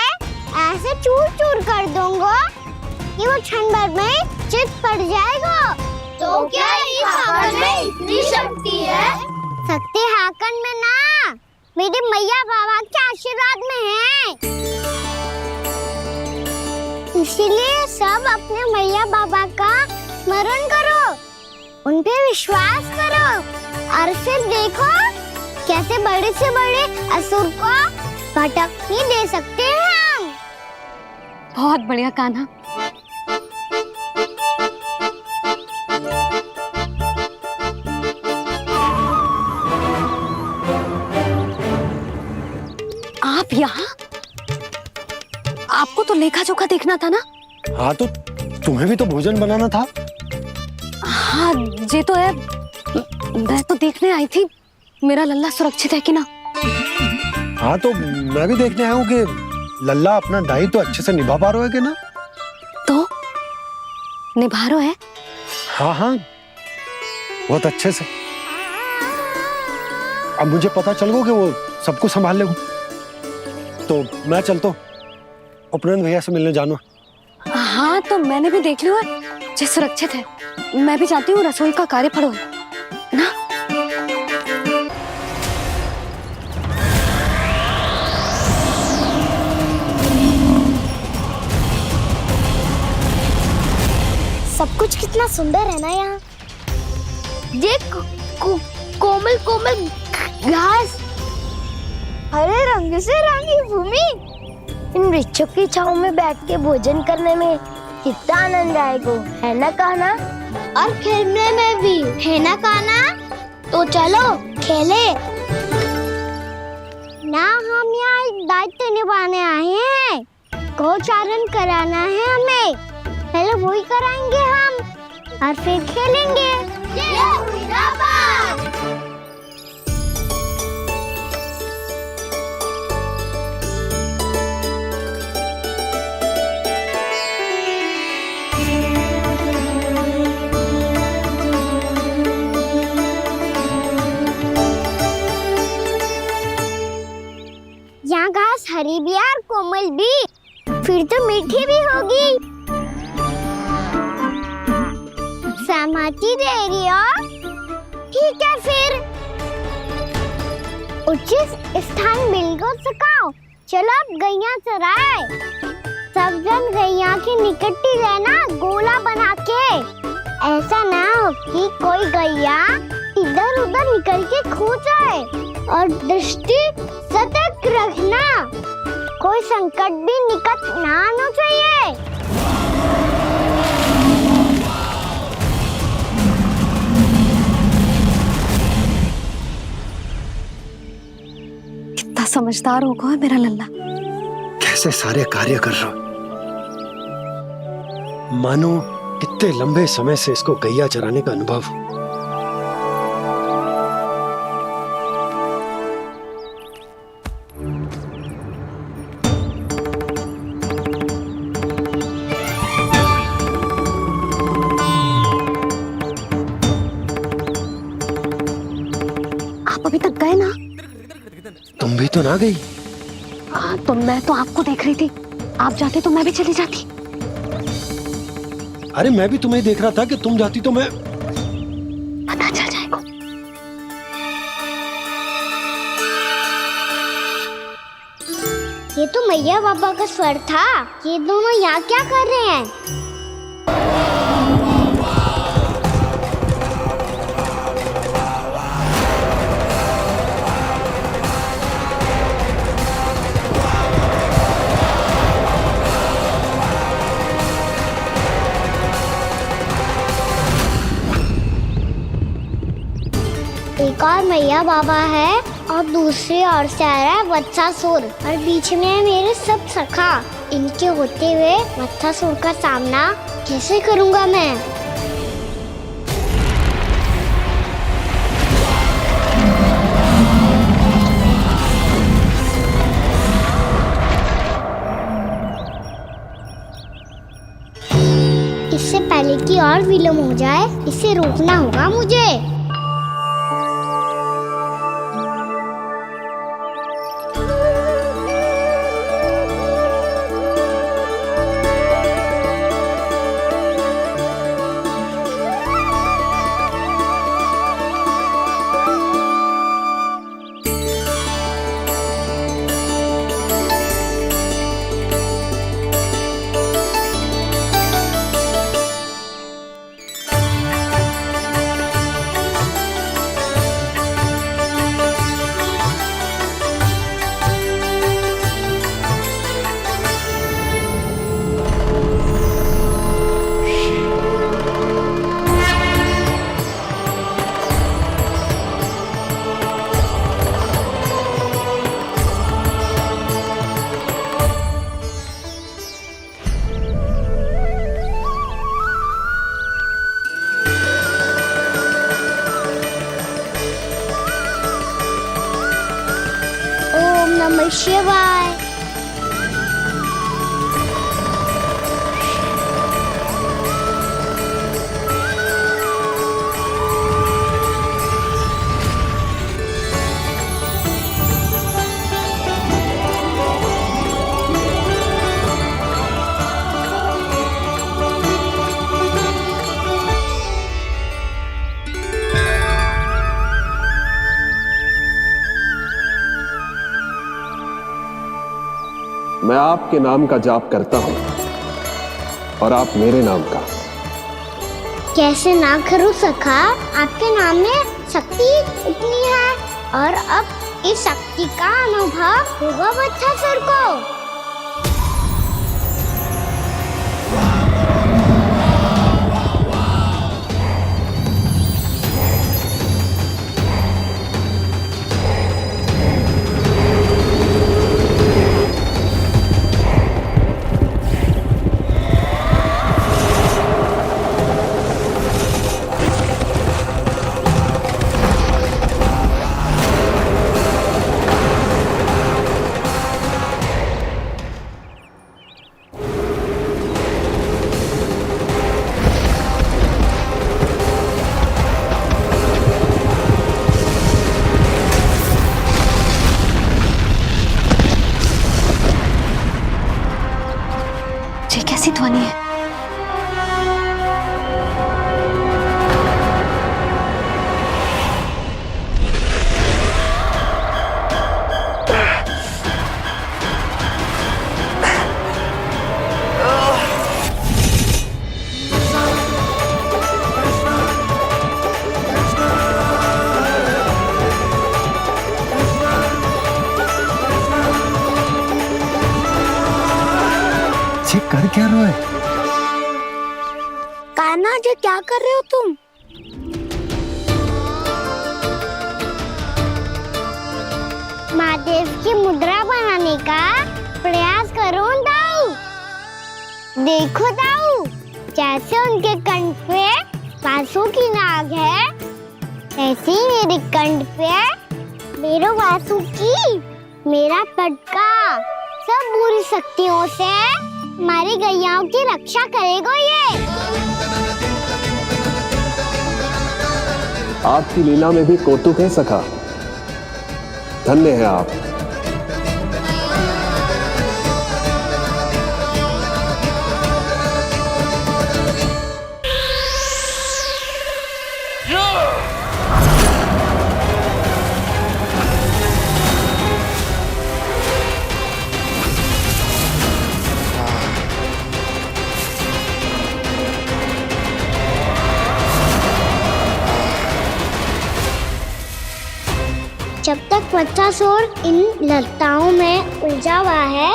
ऐसे चूर चूर कर दूंगा कि वो क्षण भर में चित पड़ जाएगा। तो क्या इस हाकन में इतनी शक्ति है? शक्ति हाकन में ना, मेरी मैया बाबा के आशीर्वाद में है। इसीलिए सब अपने मैया बाबा का स्मरण करो, उन पे विश्वास करो और फिर देखो कैसे बड़े से बड़े असुर को भटकने दे सकते हैं हम। बहुत बढ़िया कान्हा। आप यहाँ? आपको तो लेखा जोखा देखना था ना? हाँ तो तुम्हें भी तो भोजन बनाना था। हाँ ये तो है, मैं तो देखने आई थी मेरा लल्ला सुरक्षित है कि ना। हाँ तो मैं भी देखने आया हूँ कि लल्ला अपना दायित्व तो अच्छे से निभा पा रहा है कि ना। तो निभा रहा है? हाँ हाँ बहुत अच्छे से। अब मुझे पता चल गया कि वो सब कुछ संभाल लेगा। तो मैं चलता हूँ, उपनंद भैया से मिलने जाना। हाँ तो मैंने भी देख लिया जो सुरक्षित है। मैं भी चाहती हूँ रसोई का कार्य पड़ो ना। सब कुछ कितना सुंदर है ना यहाँ। देख कोमल कोमल घास, हरे रंग से रंगी भूमि। इन वृक्षों की छांव में बैठ के भोजन करने में कितना आनंद आएगा, है ना कान्हा? और खेलने में भी, है ना कान्हा? तो चलो खेले ना। हम यहाँ एक दायित्व निभाने आए हैं, गोचारण कराना है हमें। पहले वही कराएंगे हम और फिर खेलेंगे। यहाँ घास हरी भी और कोमल भी, फिर तो मीठी भी होगी। सहमति दे रही हो? ठीक है फिर उचित स्थान मिल को सकाओ। चलो अब गैया चराए। सब जन गैया के निकट ही रहना, गोला बना के। ऐसा ना हो कि कोई गैया इधर उधर निकल के खो जाए। और दृष्टि सतर्क रखना, कोई संकट भी निकट ना आना चाहिए। कितना समझदार होगा है मेरा लल्ला। कैसे सारे कार्य कर रहा, मानो कितने लंबे समय से इसको गैया चराने का अनुभव हो। आप अभी तक गए ना? तुम भी तो ना गई। तो मैं तो आपको देख रही थी, आप जाते तो मैं भी चली जाती। अरे मैं भी तुम्हें देख रहा था कि तुम जाती तो मैं। पता चल जाएगा। ये तो मैया बाबा का स्वर था। ये दोनों यहाँ क्या कर रहे हैं? एक और मैया बाबा है और दूसरी ओर से आ रहा है वत्सासुर, और बीच में है मेरे सब सखा। इनके होते हुए वत्सासुर का सामना कैसे करूंगा मैं? इससे पहले कि और विलंब हो जाए, इसे रोकना होगा मुझे। शिवाय। मैं आपके नाम का जाप करता हूं और आप मेरे नाम का। कैसे ना करूं सखा, आपके नाम में शक्ति इतनी है और अब इस शक्ति का अनुभव होगा बच्चासुर को। ये कैसी ध्वनि है? कर क्या रहे हो? कान्हा जी क्या कर रहे हो तुम? महादेव की मुद्रा बनाने का प्रयास करो दाऊ। देखो दाऊ, जैसे उनके कंठ पे वासु की नाग है, ऐसे ही मेरे कंठ पे मेरे वासु की मेरा पटका सब बुरी शक्तियों से हमारी गैयाओं की रक्षा करेगा ये। आपकी लीला में भी कौतुक है सखा, धन्य है आप। जब तक बच्चासुर इन लताओं में उलझा हुआ है,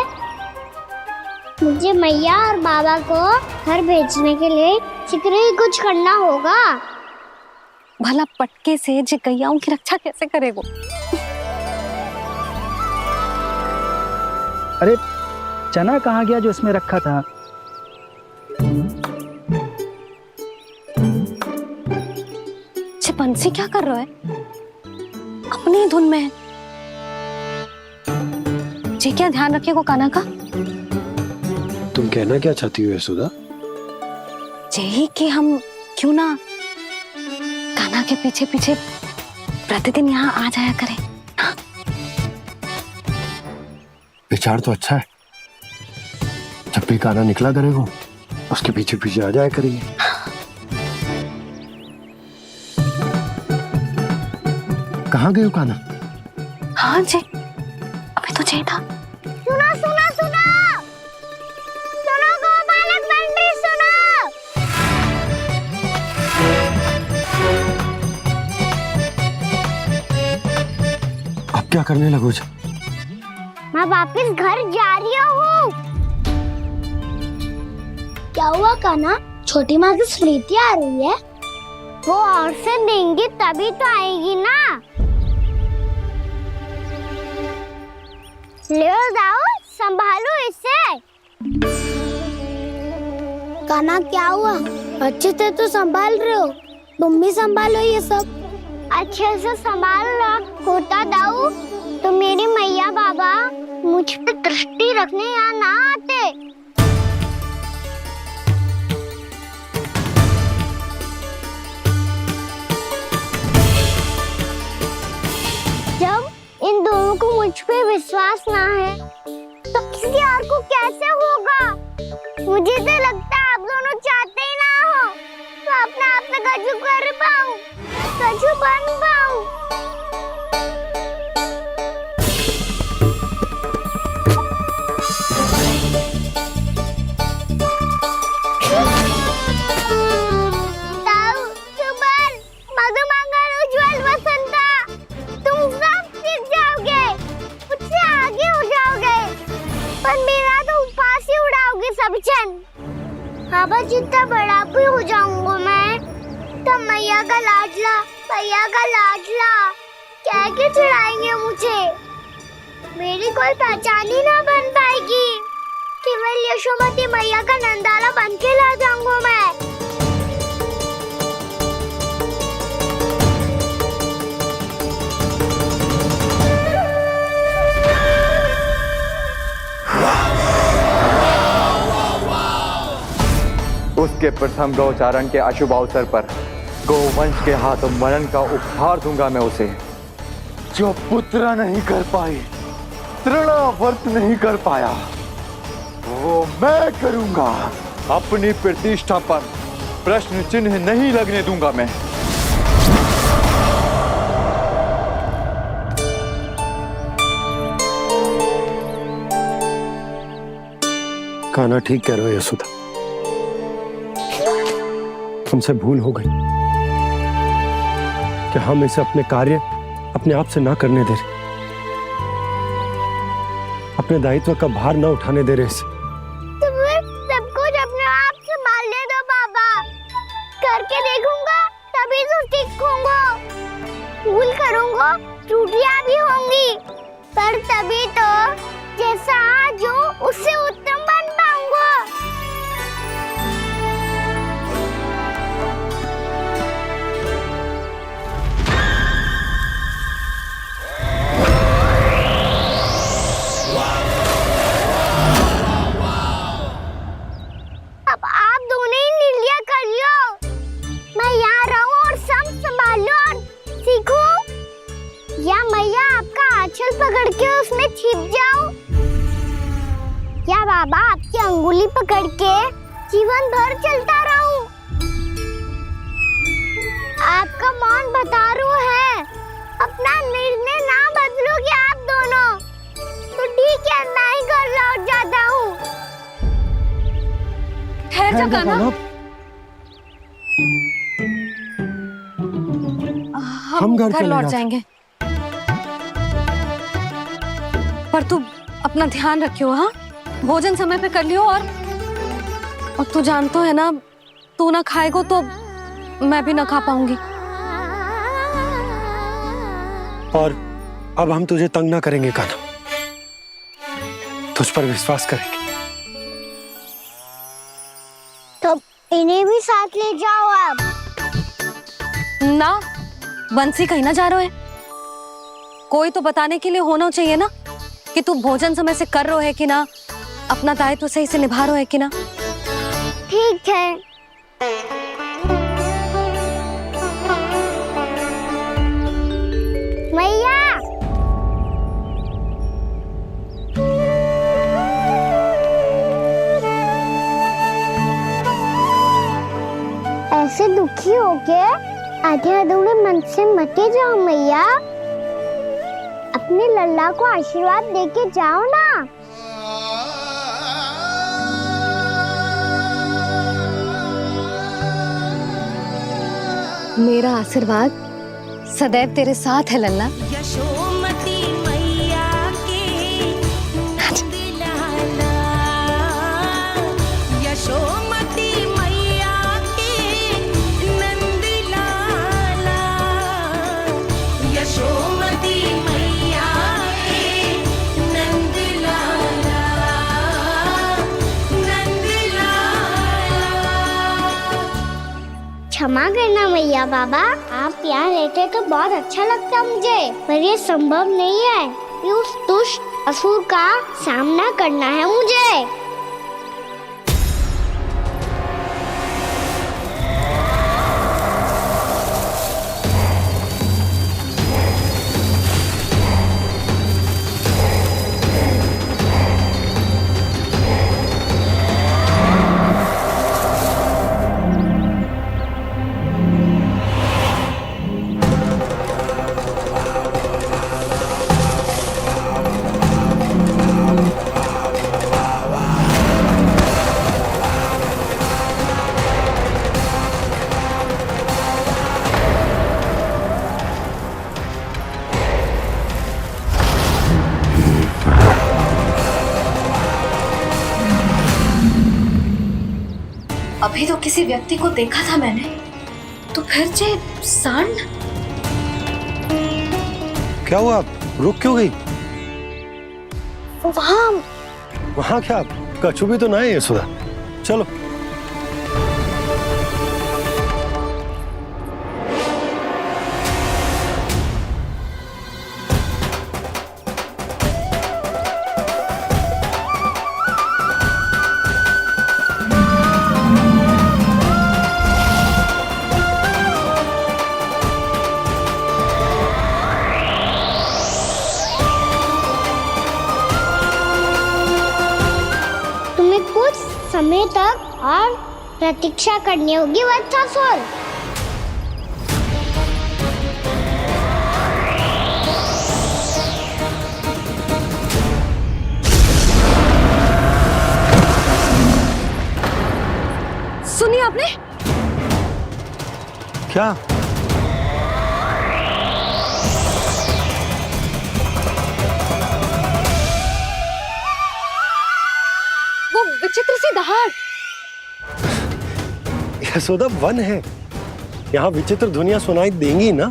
मुझे मैया और बाबा को घर भेजने के लिए शीघ्र ही कुछ करना होगा। भला पटके से जे गैयाओं की रक्षा कैसे करेगो? अरे चना कहाँ गया जो इसमें रखा था? जे बंसी क्या कर रहा है? अपनी धुन में है। जी क्या ध्यान रखिएगा कान्हा का। तुम कहना क्या चाहती हो यशोदा? यही कि हम क्यों ना कान्हा के पीछे पीछे प्रतिदिन यहाँ आ जाया करें। विचार तो अच्छा है। जब भी कान्हा निकला करेगा उसके पीछे पीछे आ जाया करेंगे। कहाँ गए हो कान्हा? हाँ जी, अभी तो चाहिए था। सुनो सुनो सुनो सुनो गोपालक बंटी सुनो। अब क्या करने लगो? मैं वापस घर जा रही हूँ। क्या हुआ कान्हा? छोटी माँ की स्मृति आ रही है। वो और से देंगी तभी तो आएगी ना। ले जाओ, संभालो इसे। कान्हा क्या हुआ? अच्छे से तो संभाल रहे हो, तुम भी संभालो ये सब। अच्छे से संभाल लो होता दाऊ तो मेरी मैया बाबा मुझ पे दृष्टि रखने यहाँ ना आते। जब इन दोनों को मुझ पे विश्वास ना है तो किसी और को कैसे होगा? मुझे तो लगता है आप दोनों चाहते ही ना हो तो अपने आप में गजू कर पाऊं, गजू बन पाऊं। ताऊ, सुबल, मधुमंगल, उज्जवल, वसंता, तुम सब सीख जाओगे, मुझसे आगे हो जाओगे, पर मेरा तो उपवास ही उड़ाओगे सब जन। बाबा जितना बड़ा भी हो जाऊंगा मैं, तब मैया का लाडला, भैया का लाडला कह के चिढ़ाएंगे मुझे। मेरी कोई पहचान ही ना बन पाएगी, केवल यशोमती मैया का नंदाला बन के ला जाऊंगा मैं। उसके प्रथम गौचारण के अशुभ अवसर पर गोवंश के हाथों मरण का उपहार दूंगा मैं उसे। जो पुत्र नहीं कर पाई, तृणावर्त नहीं कर पाया, वो मैं करूंगा। अपनी प्रतिष्ठा पर प्रश्न चिन्ह नहीं लगने दूंगा मैं। कान्हा ठीक कह रहे हो यशोदा, हमसे भूल हो गई कि हम इसे अपने कार्य अपने आप से ना करने दे रहे, अपने दायित्व का भार ना उठाने दे रहे इसे। तो फिर सब कुछ अपने आप से संभालने दो बाबा, करके देखूंगा तभी तो सीखूंगा। भूल करूंगा, त्रुटियां भी होंगी, पर तभी तो जैसा आज हूँ उससे उत्तम बन पाऊंगा। अब आप दोनों ही निर्णय कर लो, मैं यहाँ रहूं और सब संभालूं और सीखूं, या मैया आपका आंचल पकड़ के उसमें छिप जाऊं, या बाबा आपकी अंगुली पकड़ के जीवन भर चलता रहूं। आपका मौन बतारू है, अपना निर्णय ना बदलोगे आप दोनों तो ठीक है, मैं ही घर लौट जाता हूँ। ठहर जा कान्हा, हम घर लौट जाएंगे, पर तू अपना ध्यान रखियो। हाँ, भोजन समय पे कर लियो, और तू जानतो है ना, तू ना खाएगो तो मैं भी ना खा पाऊंगी। और अब हम तुझे तंग ना करेंगे कान्हा, तुझ पर विश्वास करेंगे। तो इन्हें भी साथ ले जाओ आप। ना, बंसी कहीं ना जा रहे है, कोई तो बताने के लिए होना चाहिए ना कि तू भोजन समय से कर रहे है कि ना, अपना दायित्व सही से निभा रहे है कि ना। ठीक है। मैया, ऐसे दुखी हो के आधे अधूरे मन से मत जाओ मैया, अपने लल्ला को आशीर्वाद देके जाओ ना। मेरा आशीर्वाद सदैव तेरे साथ है लल्ला। यशोमती मैया के नंद लाला, यशोमती मैया के नंद लाला, यशोमती मैया के नंद लाला, नंद लाला। क्षमा करना मैया बाबा, आप यहाँ रहते तो बहुत अच्छा लगता मुझे, पर ये संभव नहीं है। ये उस दुष्ट असुर का सामना करना है मुझे। अभी तो किसी व्यक्ति को देखा था मैंने, तो फिर जे सांड। क्या हुआ, रुक क्यों गई? वहाँ क्या, कछु भी तो ना है यशोदा। चलो। समय तक और प्रतीक्षा करनी होगी वत्सासुर। सुनिए आपने क्या? वो विचित्र सी दहाड़। यशोदा, वन है, यहाँ विचित्र ध्वनियां सुनाई देंगी ना।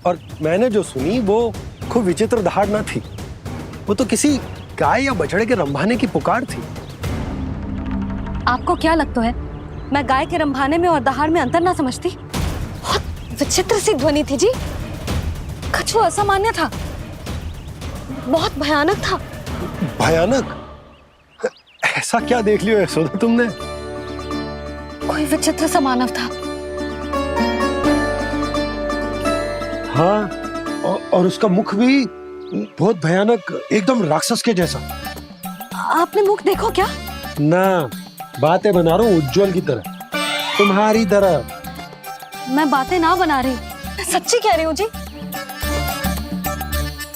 और मैंने जो सुनी वो खूब विचित्र दहाड़ ना थी, वो तो किसी गाय या बछड़े के रंभाने की पुकार थी। आपको क्या लगता है मैं गाय के रंभाने में और दहाड़ में अंतर ना समझती? बहुत विचित्र सी ध्वनि थी जी, कछु असामान्य था, बहुत भयानक था। भयानक? ऐसा क्या देख लियो यशोदा तुमने? कोई विचित्र सा मानव था। हाँ, और उसका मुख भी बहुत भयानक, एकदम राक्षस के जैसा। आपने मुख देखो क्या? ना, बातें बना रहा हूँ उज्जवल की तरह, तुम्हारी तरह। मैं बातें ना बना रही, मैं सच्ची कह रही हूँ जी।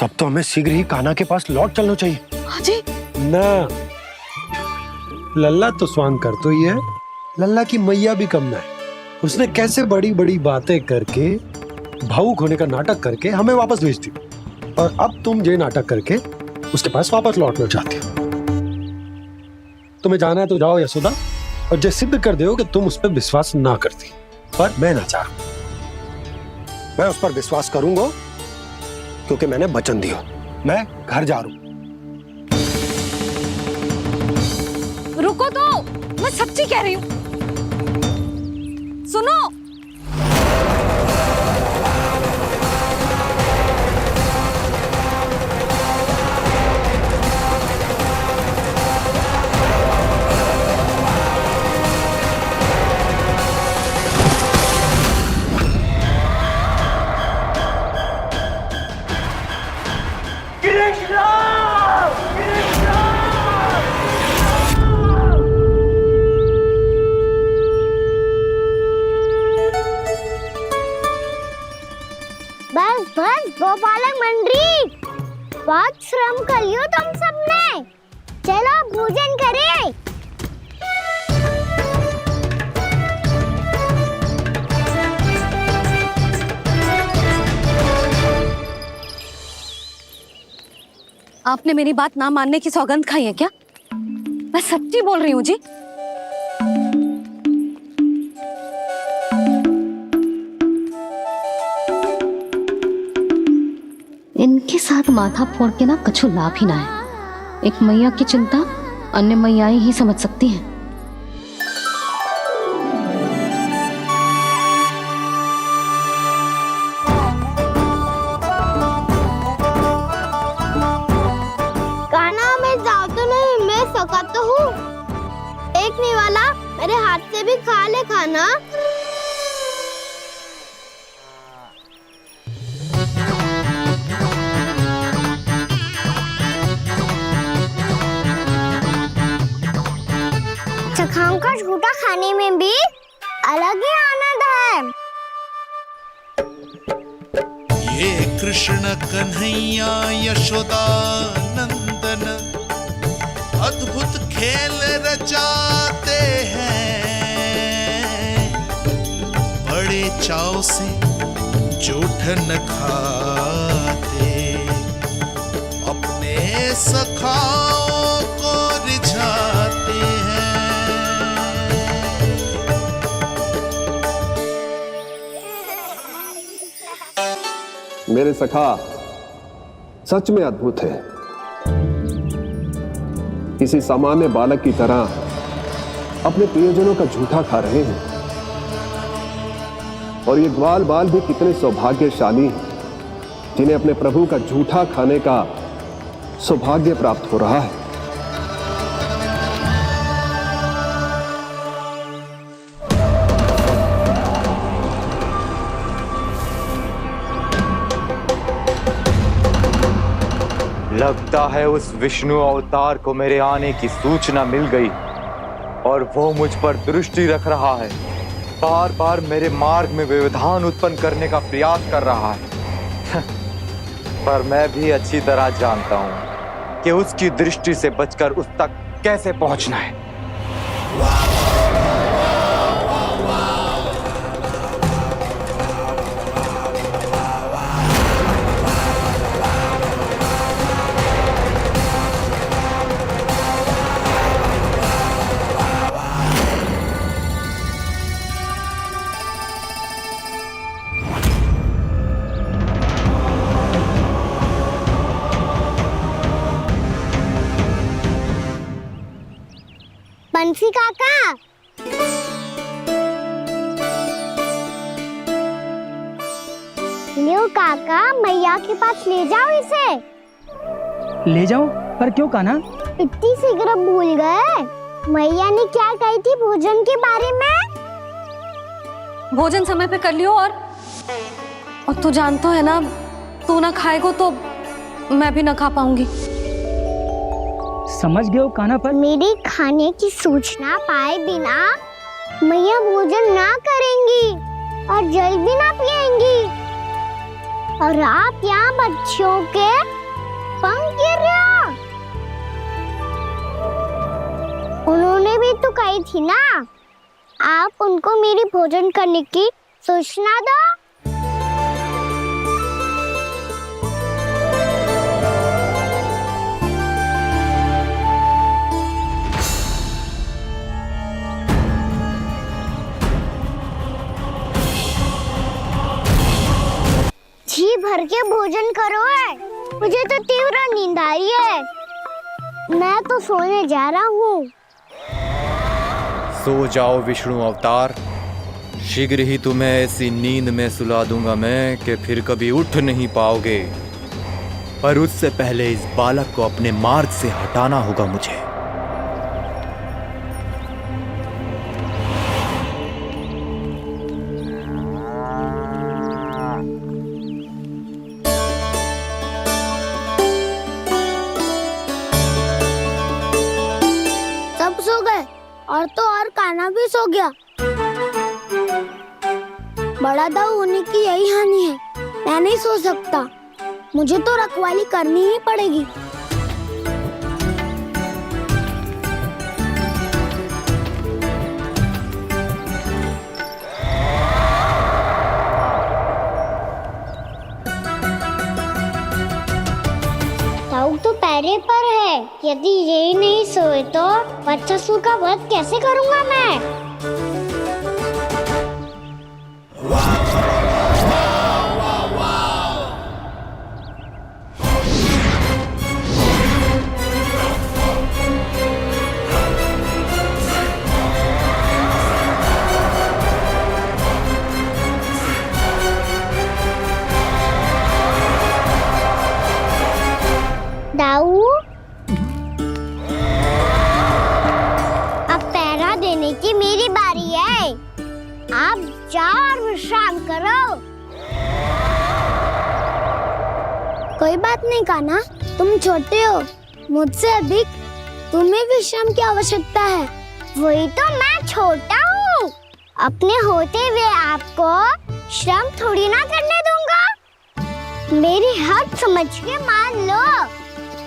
तब तो हमें शीघ्र ही कान्हा के पास लौट चलना चाहिए। हाँ जी। ना, लल्ला तो स्वांग कर तो ही है, लल्ला की मैया भी कम ना है। उसने कैसे बड़ी बड़ी बातें करके, भावुक होने का नाटक करके हमें वापस भेज दी, और अब तुम ये नाटक करके उसके पास वापस लौटना चाहती हो। तुम्हें जाना है तो जाओ यशोदा, और जो सिद्ध कर दो कि तुम उस पर विश्वास ना करती। पर मैं ना चाह, मैं उस पर विश्वास करूंगा क्योंकि मैंने वचन दिया। मैं घर जा रहा हूं। रुको तो, मैं सच्ची कह रही हूँ। सुनो, बस बस गोपालक मंडली, बहुत श्रम कर लियो तुम सबने। चलो भोजन करें। आपने मेरी बात ना मानने की सौगंध खाई है क्या? मैं सच्ची बोल रही हूँ जी। इनके साथ माथा फोड़ के ना कछु लाभ ही ना है। एक मैया की चिंता अन्य मैयाएं ही समझ सकती हैं। एक नहीं वाला, मेरे हाथ से भी खा ले खाना। चखाओं का झूठा खाने में भी अलग ही आनंद है। ये कृष्ण कन्हैया यशोदा नंदन अद्भुत खेल रचाते हैं, बड़े चाव से जूठ न खाते, अपने सखाओं को रिझाते हैं। मेरे सखा सच में अद्भुत है। किसी सामान्य बालक की तरह अपने प्रियजनों का झूठा खा रहे हैं, और ये ग्वाल बाल भी कितने सौभाग्यशाली हैं जिन्हें अपने प्रभु का झूठा खाने का सौभाग्य प्राप्त हो रहा है। लगता है उस विष्णु अवतार को मेरे आने की सूचना मिल गई और वो मुझ पर दृष्टि रख रहा है। बार बार मेरे मार्ग में व्यवधान उत्पन्न करने का प्रयास कर रहा है। पर मैं भी अच्छी तरह जानता हूं कि उसकी दृष्टि से बचकर उस तक कैसे पहुंचना है। बंसी काका, लियो काका, मैया के पास ले जाओ इसे। ले जाओ? पर क्यों कान्हा? इतनी शीघ्र भूल गए? मैया ने क्या कही थी भोजन के बारे में? भोजन समय पे कर लियो, और तू जानता है ना, तू ना खाएगा तो मैं भी ना खा पाऊंगी। समझ गए हो कान्हा? पर मेरे खाने की सूचना पाए बिना मैया भोजन ना करेंगी और जल भी ना पिएंगी, और आप यहाँ बच्चों के पंख गिर रहे हो। उन्होंने भी तो कही थी ना, आप उनको मेरी भोजन करने की सूचना दो। जी भर के भोजन करो है, मुझे तो तीव्र नींद आ रही है। मैं तो सोने जा रहा हूँ। सो जाओ विष्णु अवतार, शीघ्र ही तुम्हें ऐसी नींद में सुला दूंगा मैं कि फिर कभी उठ नहीं पाओगे। पर उससे पहले इस बालक को अपने मार्ग से हटाना होगा मुझे। सब सो गए, और तो और कान्हा भी सो गया। बड़ा दाऊ होने की यही हानि है, मैं नहीं सो सकता, मुझे तो रखवाली करनी ही पड़ेगी। दाऊ तो पैरे पर है, यदि ये नहीं सोए तो बच्चासुर का वध कैसे करूंगा मैं? दाऊ जाओ और विश्राम करो। कोई बात नहीं कान्हा, तुम छोटे हो, मुझसे अधिक तुम्हें विश्राम की आवश्यकता है। वही तो मैं छोटा हूँ, अपने होते हुए आपको श्रम थोड़ी ना करने दूंगा। मेरी हद समझ के मान लो,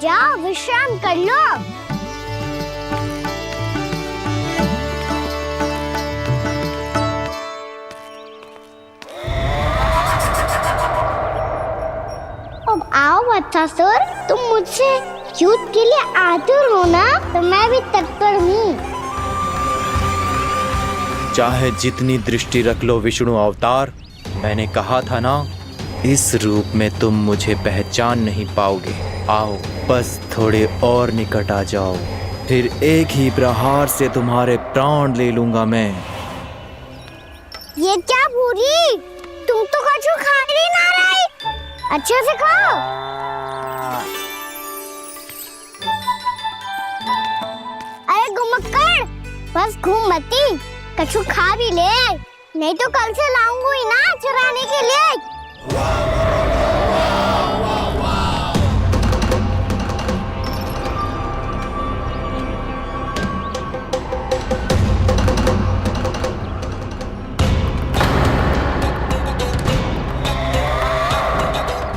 जाओ विश्राम कर लो। अब आओ वत्सासुर, तुम मुझसे युद्ध के लिए आतुर हो ना, तो मैं भी तत्पर हूँ। चाहे जितनी दृष्टि रख लो विष्णु अवतार, मैंने कहा था ना, इस रूप में तुम मुझे पहचान नहीं पाओगे। आओ बस थोड़े और निकट आ जाओ, फिर एक ही प्रहार से तुम्हारे प्राण ले लूंगा मैं। ये क्या भूरी, तुम तो कछु खा ही ना रही, अच्छे से खाओ। अरे घुमक्कड़, बस घूम मती, कछु खा भी ले, नहीं तो कल से लाऊंगी ही ना चुराने के लिए।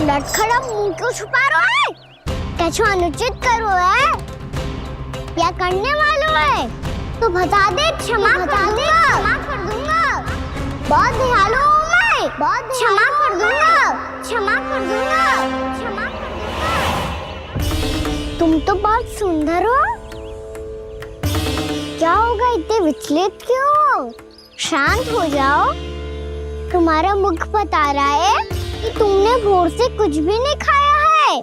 लटखड़ा मुंह क्यों छुपा रहा है? कछु अनुचित करो है या करने वालों है तो बता दे, क्षमा कर दूंगा। बहुत दयालु हूँ मैं, बहुत क्षमा कर दूंगा। तुम तो बहुत सुंदर हो, क्या होगा, इतने विचलित क्यों हो? शांत हो जाओ, तुम्हारा मुख बता रहा है कि तुमने भोर से कुछ भी नहीं खाया है,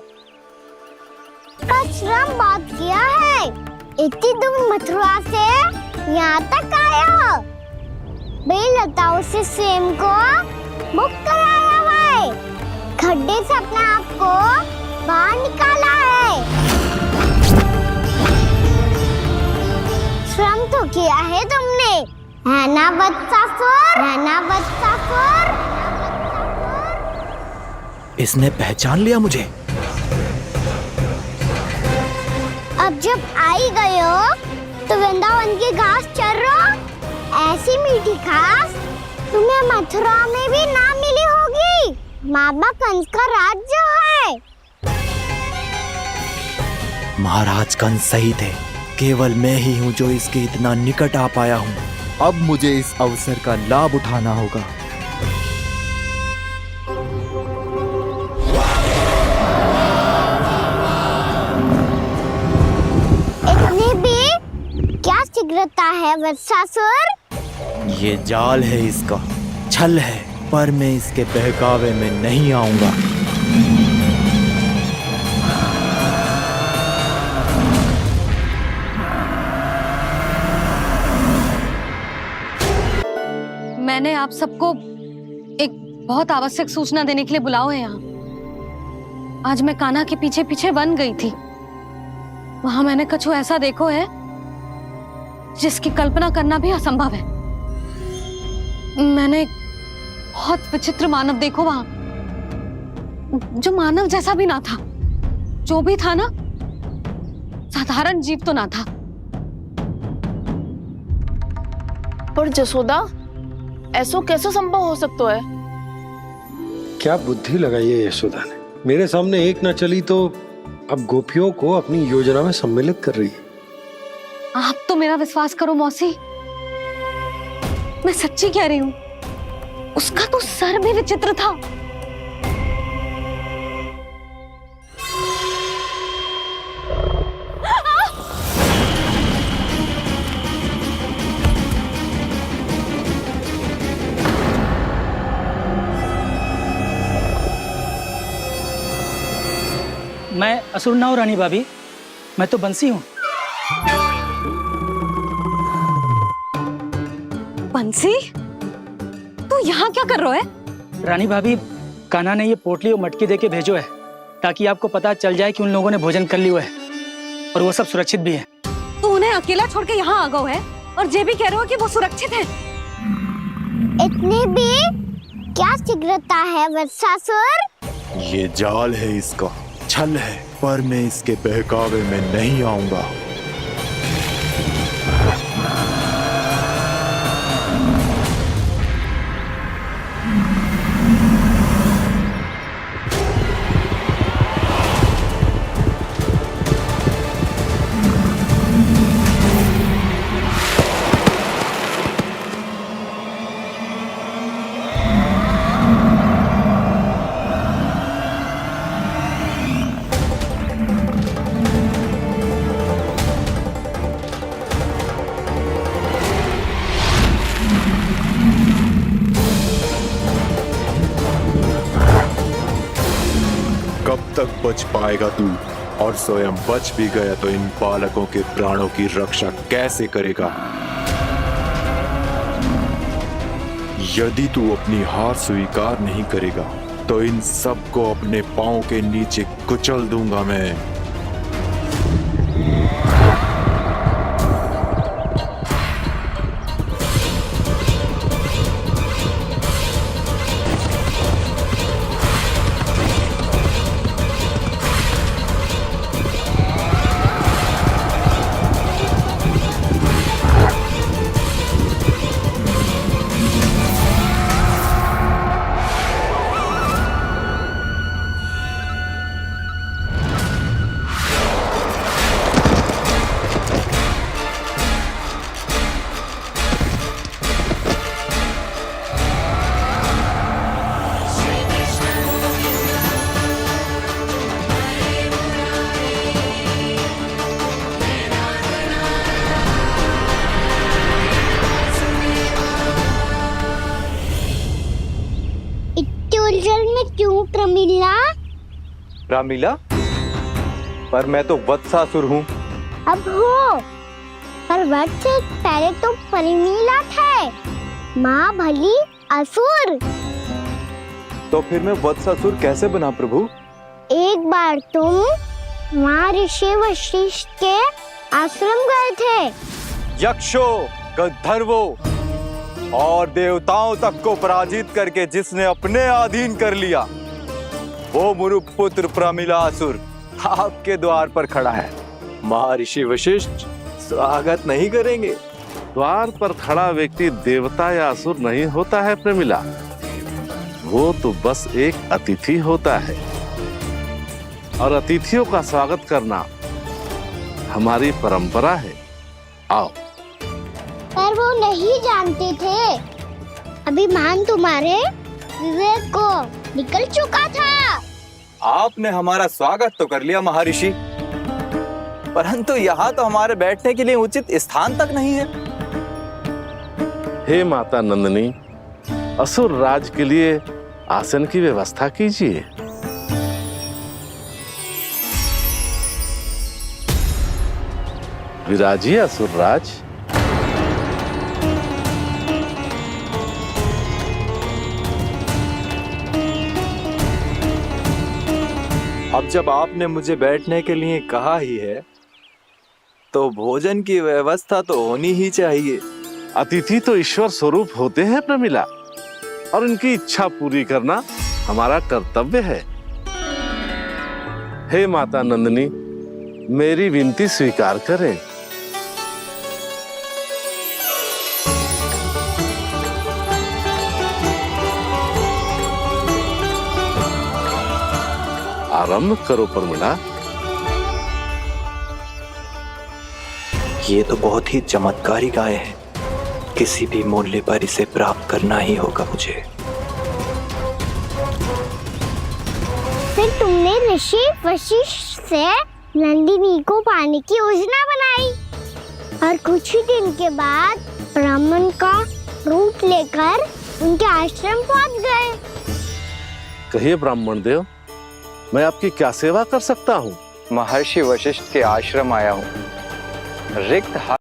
श्रम बात किया है, इतनी दूर मथुरा से यहाँ तक आया हो, बेलताओं से सेम को मुक्त कराया हुआ है, खड्डे से अपने आप को बाहर निकाला है, श्रम तो किया है तुमने, है ना वत्सासुर? इसने पहचान लिया मुझे। अब जब आई गए हो तो वृंदावन की घास चर रहो, ऐसी मीठी घास तुम्हें मथुरा में भी ना मिली होगी। बाबा कंस का राज्य है। महाराज कंस सही थे, केवल मैं ही हूँ जो इसके इतना निकट आ पाया हूँ। अब मुझे इस अवसर का लाभ उठाना होगा। इतनी भी क्या शीघ्रता है वत्सासुर? ये जाल है इसका, छल है, पर मैं इसके बहकावे में नहीं आऊंगा। मैंने आप सबको एक बहुत आवश्यक सूचना देने के लिए बुलाओ है यहाँ। आज मैं कान्हा के पीछे पीछे वन गई थी, वहां मैंने कछु ऐसा देखो है जिसकी कल्पना करना भी असंभव है। मैंने एक बहुत विचित्र मानव देखो वहां, जो मानव जैसा भी ना था, जो भी था ना साधारण जीव तो ना था। पर जसोदा, ऐसो कैसे संभव हो सकता है? क्या बुद्धि लगाई है यशोदा ने, मेरे सामने एक ना चली तो अब गोपियों को अपनी योजना में सम्मिलित कर रही है। आप तो मेरा विश्वास करो मौसी, मैं सच्ची कह रही हूं, उसका तो सर भी विचित्र था। मैं असुर ना हूं रानी भाभी, मैं तो बंसी हूँ। बंसी, तू यहाँ क्या कर रहा है? रानी भाभी, कान्हा ने ये पोटली और मटकी देके भेजो है ताकि आपको पता चल जाए कि उन लोगों ने भोजन कर लिया है और वो सब सुरक्षित भी है। तू उन्हें अकेला छोड़ के यहाँ आ गया है और ये भी कह रहे हो कि वो सुरक्षित है। इतनी भी क्या शीघ्रता है वत्सासुर? ये जाल है इसका, छल है, पर मैं इसके बहकावे में नहीं आऊंगा। कब तक बच पाएगा तू? और स्वयं बच भी गया तो इन बालकों के प्राणों की रक्षा कैसे करेगा? यदि तू अपनी हार स्वीकार नहीं करेगा तो इन सबको अपने पांव के नीचे कुचल दूंगा मैं। उलझन में क्यों प्रमिला? रामीला, पर मैं तो वत्सासुर हूँ। अब हो, पर वट से पहले तो परिमीला थे, माँ भली असुर। तो फिर मैं वत्सासुर कैसे बना प्रभु? एक बार तुम वहाँ ऋषि वशिष्ठ के आश्रम गए थे। यक्षो, गंधर्वों और देवताओं तक को पराजित करके जिसने अपने अधीन कर लिया, वो मुरुप पुत्र प्रमिलासुर आपके द्वार पर खड़ा है। महर्षि वशिष्ठ स्वागत नहीं करेंगे। द्वार पर खड़ा व्यक्ति देवता या असुर नहीं होता है प्रमिला, वो तो बस एक अतिथि होता है, और अतिथियों का स्वागत करना हमारी परंपरा है। आओ। पर वो नहीं जानते थे, अभिमान तुम्हारे विवेक को निकल चुका था। आपने हमारा स्वागत तो कर लिया महर्षि, परंतु यहाँ तो हमारे बैठने के लिए उचित स्थान तक नहीं है। हे माता नंदिनी, असुर राज के लिए आसन की व्यवस्था कीजिए। विराजिए असुर राज। अब जब आपने मुझे बैठने के लिए कहा ही है, तो भोजन की व्यवस्था तो होनी ही चाहिए। अतिथि तो ईश्वर स्वरूप होते हैं प्रमिला, और उनकी इच्छा पूरी करना हमारा कर्तव्य है। हे माता नंदिनी, मेरी विनती स्वीकार करें। आरंभ करो प्रमिला। ये तो बहुत ही चमत्कारी गाय है, किसी भी मूल्य पर इसे प्राप्त करना ही होगा मुझे। फिर तुमने ऋषि वशिष्ठ से नंदिनी को पाने की योजना बनाई, और कुछ ही दिन के बाद ब्राह्मण का रूप लेकर उनके आश्रम पहुंच गए। कहिए ब्राह्मण देव, मैं आपकी क्या सेवा कर सकता हूँ? महर्षि वशिष्ठ के आश्रम आया हूँ। रिक्त